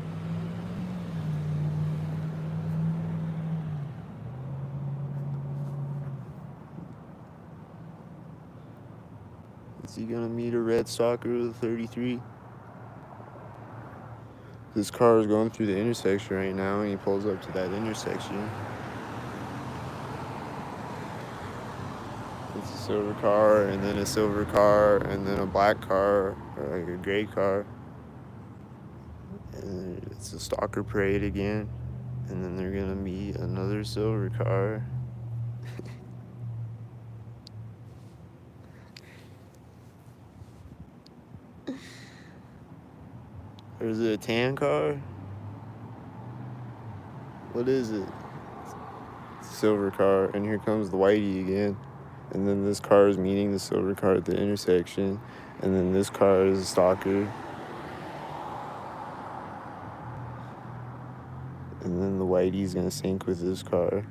Is he gonna meet a red stalker with a 33? This car is going through the intersection right now, and he pulls up to that intersection. It's a silver car, and then a silver car, and then a black car, or like a gray car. And it's a stalker parade again. And then they're gonna meet another silver car. Or is it a tan car? What is it? It's a silver car, and here comes the whitey again. And then this car is meeting the silver car at the intersection. And then this car is a stalker. And then the whitey's gonna sync with this car.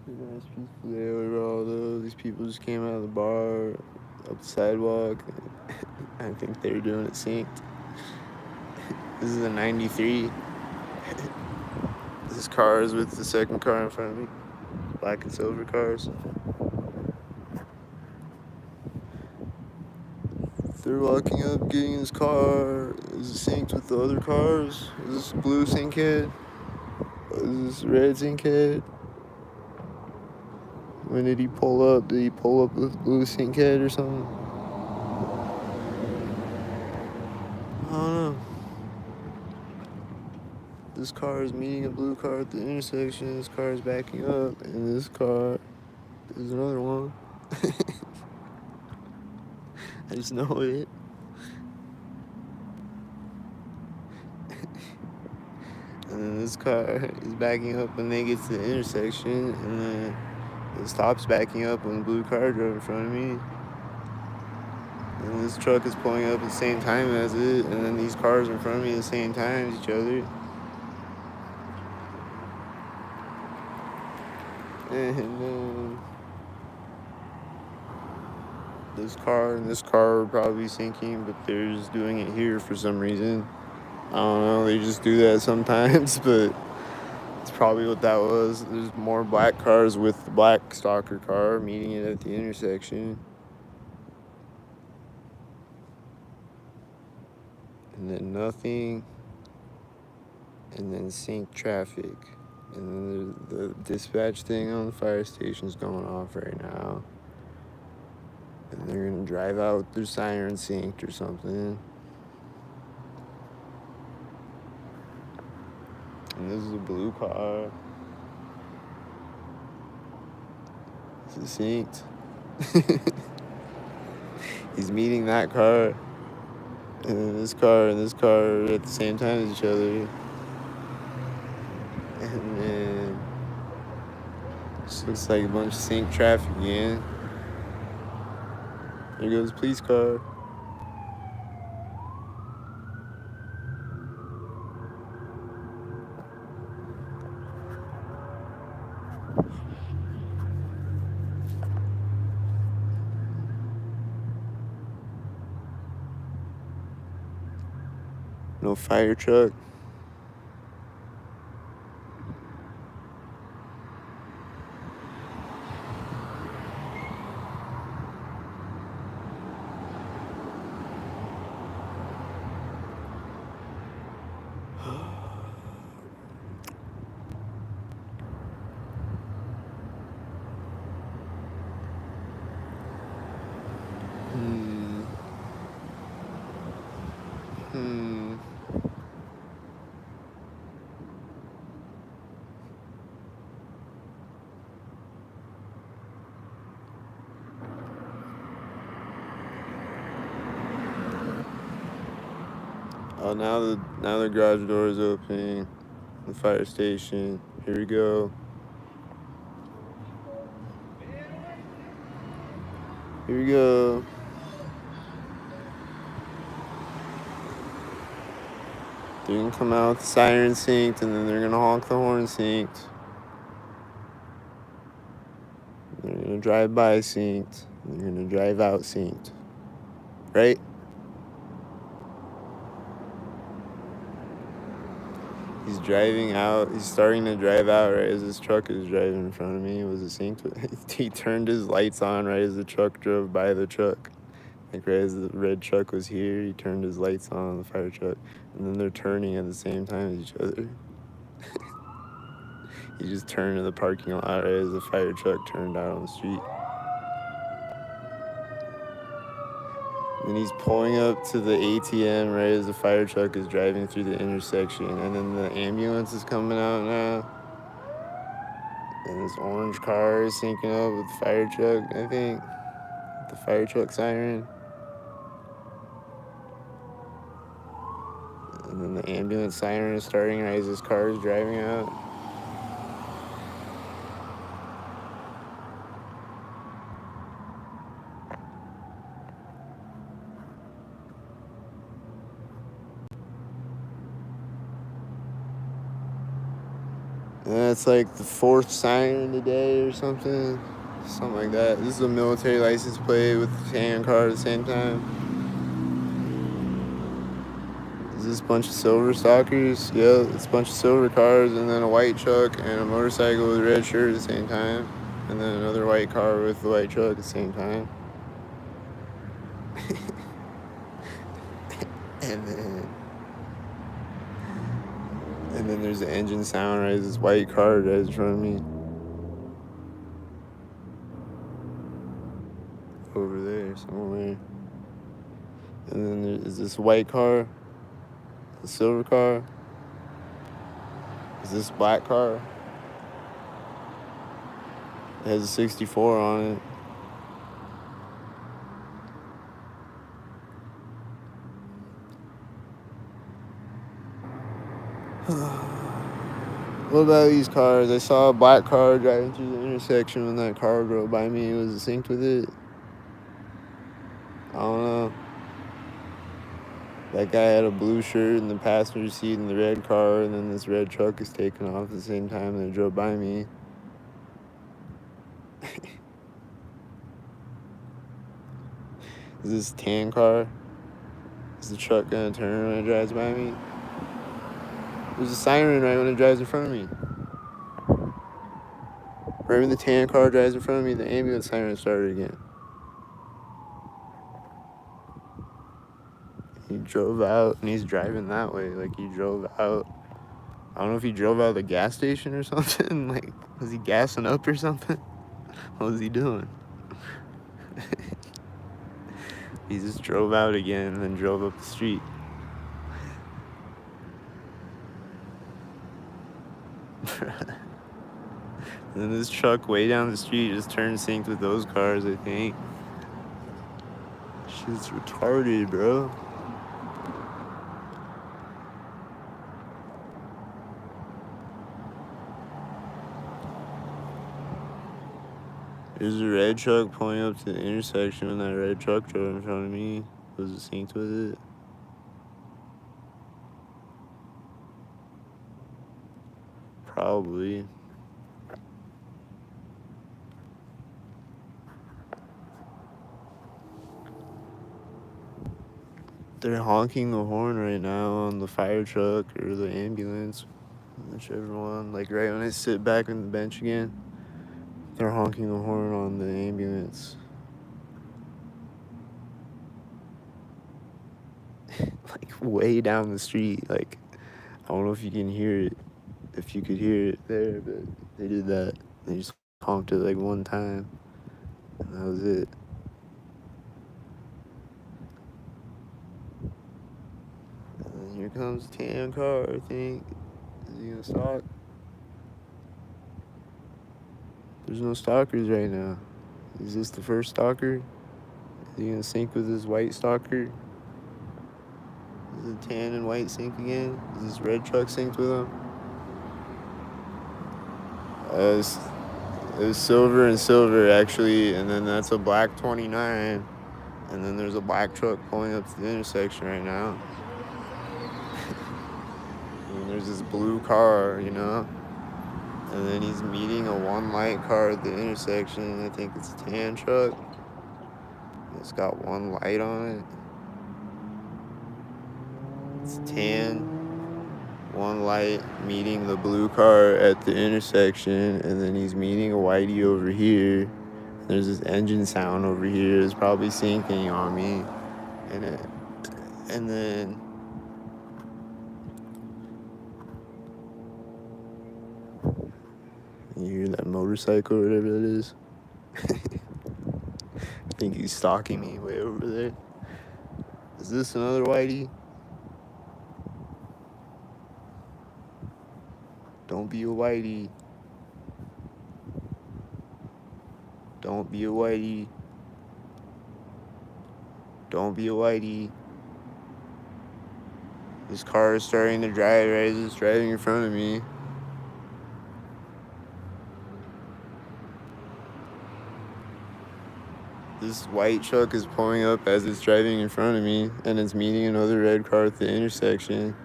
Nice peaceful day overall though. These people just came out of the bar, up the sidewalk. I think they were doing it synced. This is a 93. This car is with the second car in front of me. Black and silver cars. They're walking up, getting in his car. Is it synced with the other cars? Is this blue sync head? Is this red sync head? When did he pull up? Did he pull up with blue sync head or something? I don't know. This car is meeting a blue car at the intersection. This car is backing up, and this car is another one. I just know it. And then this car is backing up when they get to the intersection, and then it stops backing up when the blue car drove in front of me. And this truck is pulling up at the same time as it, and then these cars in front of me at the same time as each other. And this car and this car are probably sinking, but they're just doing it here for some reason. I don't know, they just do that sometimes, but it's probably what that was. There's more black cars with the black stalker car meeting it at the intersection. And then nothing. And then sync traffic. And then the dispatch thing on the fire station's going off right now. And they're gonna drive out with their siren synced or something. And this is a blue car. This is synced. He's meeting that car. And then this car and this car are at the same time as each other. And then this looks like a bunch of sync traffic again. There goes the police car. No fire truck. Oh, now the garage door is opening. The fire station. Here we go. Here we go. They're gonna come out with the siren synced, and then they're gonna honk the horn synced. They're gonna drive by synced. And they're gonna drive out synced. Right? He's driving out. He's starting to drive out right as this truck is driving in front of me. Was it synced? He turned his lights on right as the truck drove by the truck. Like right as the red truck was here, he turned his lights on the fire truck. And then they're turning at the same time as each other. He just turned in the parking lot right as the fire truck turned out on the street. And he's pulling up to the ATM right as the fire truck is driving through the intersection. And then the ambulance is coming out now. And this orange car is syncing up with the fire truck, I think. The fire truck siren. And then the ambulance siren is starting right as this car is driving out. And that's like the 4th siren today or something. Something like that. This is a military license plate with the tan car at the same time. Is this a bunch of silver stalkers? Yeah, it's a bunch of silver cars and then a white truck and a motorcycle with a red shirt at the same time. And then another white car with the white truck at the same time. And then there's the engine sound, right? This white car drives in front of me. Over there somewhere. And then there's this white car, a silver car. Is this black car? It has a 64 on it. What about these cars? I saw a black car driving through the intersection when that car drove by me. Was it synced with it? I don't know. That guy had a blue shirt in the passenger seat in the red car, and then this red truck is taking off at the same time that it drove by me. Is this tan car? Is the truck gonna turn when it drives by me? There's a siren right when it drives in front of me. Right when the tan car drives in front of me, the ambulance siren started again. He drove out and he's driving that way. Like he drove out. I don't know if he drove out of the gas station or something. Like, was he gassing up or something? What was he doing? He just drove out again and then drove up the street. And then this truck way down the street just turned synced with those cars, I think. Shit's retarded, bro. There's a red truck pulling up to the intersection when that red truck drove in front of me. Was it synced with it? Probably. They're honking the horn right now on the fire truck or the ambulance, whichever one. Like right when I sit back on the bench again, they're honking the horn on the ambulance. Like way down the street. Like, I don't know if you can hear it, if you could hear it there, but they did that. They just honked it like one time, and that was it. And then here comes the tan car, I think. Is he gonna stalk? There's no stalkers right now. Is this the first stalker? Is he gonna sync with his white stalker? Is it tan and white sync again? Is this red truck synced with him? It was silver and silver actually, and then that's a black 29, and then there's a black truck pulling up to the intersection right now. And there's this blue car, you know, and then he's meeting a one light car at the intersection. I think it's a tan truck. It's got one light on it. It's tan, one light meeting the blue car at the intersection, and then he's meeting a whitey over here. There's this engine sound over here. It's probably syncing on me, and then you hear that motorcycle or whatever that is. I think he's stalking me way over there. Is this another whitey? Don't be a whitey. Don't be a whitey. Don't be a whitey. This car is starting to drive right as it's driving in front of me. This white truck is pulling up as it's driving in front of me, and it's meeting another red car at the intersection.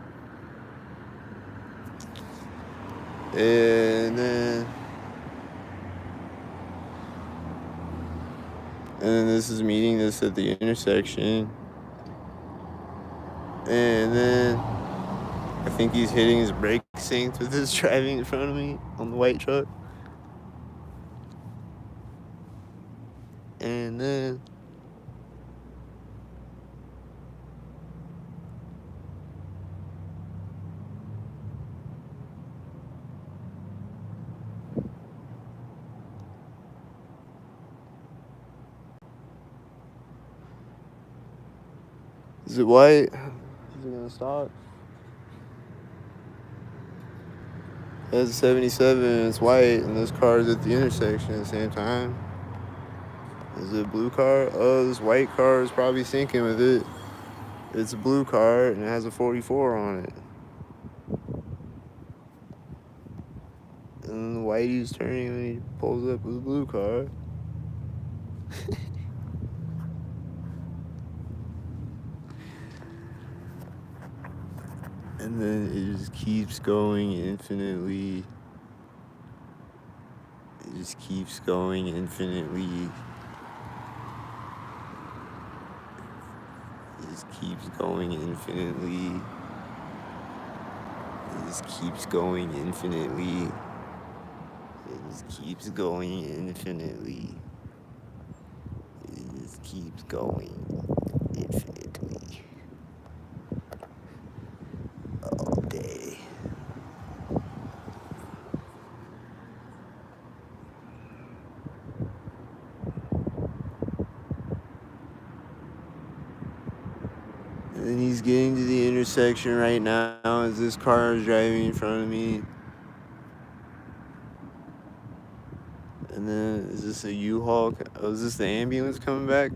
And then this is meeting this at the intersection. And then I think he's hitting his brake sync with his driving in front of me on the white truck. And then is it white? Is it gonna stop? That's a 77, it's white, and this car is at the intersection at the same time. Is it a blue car? Oh, this white car is probably syncing with it. It's a blue car, and it has a 44 on it. And the whitey's turning when he pulls up with a blue car. And then it just keeps going infinitely. It just keeps going infinitely. It just keeps going infinitely. It just keeps going infinitely. It just keeps going infinitely. It just keeps going infinitely. All day. And then he's getting to the intersection right now as this car is driving in front of me. And then, is this a U-Haul? Oh, is this the ambulance coming back?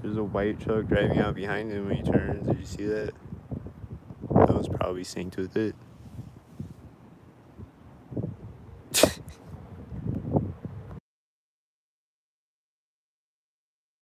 There's a white truck driving out behind him when he turns. Did you see that? That was probably synced with it.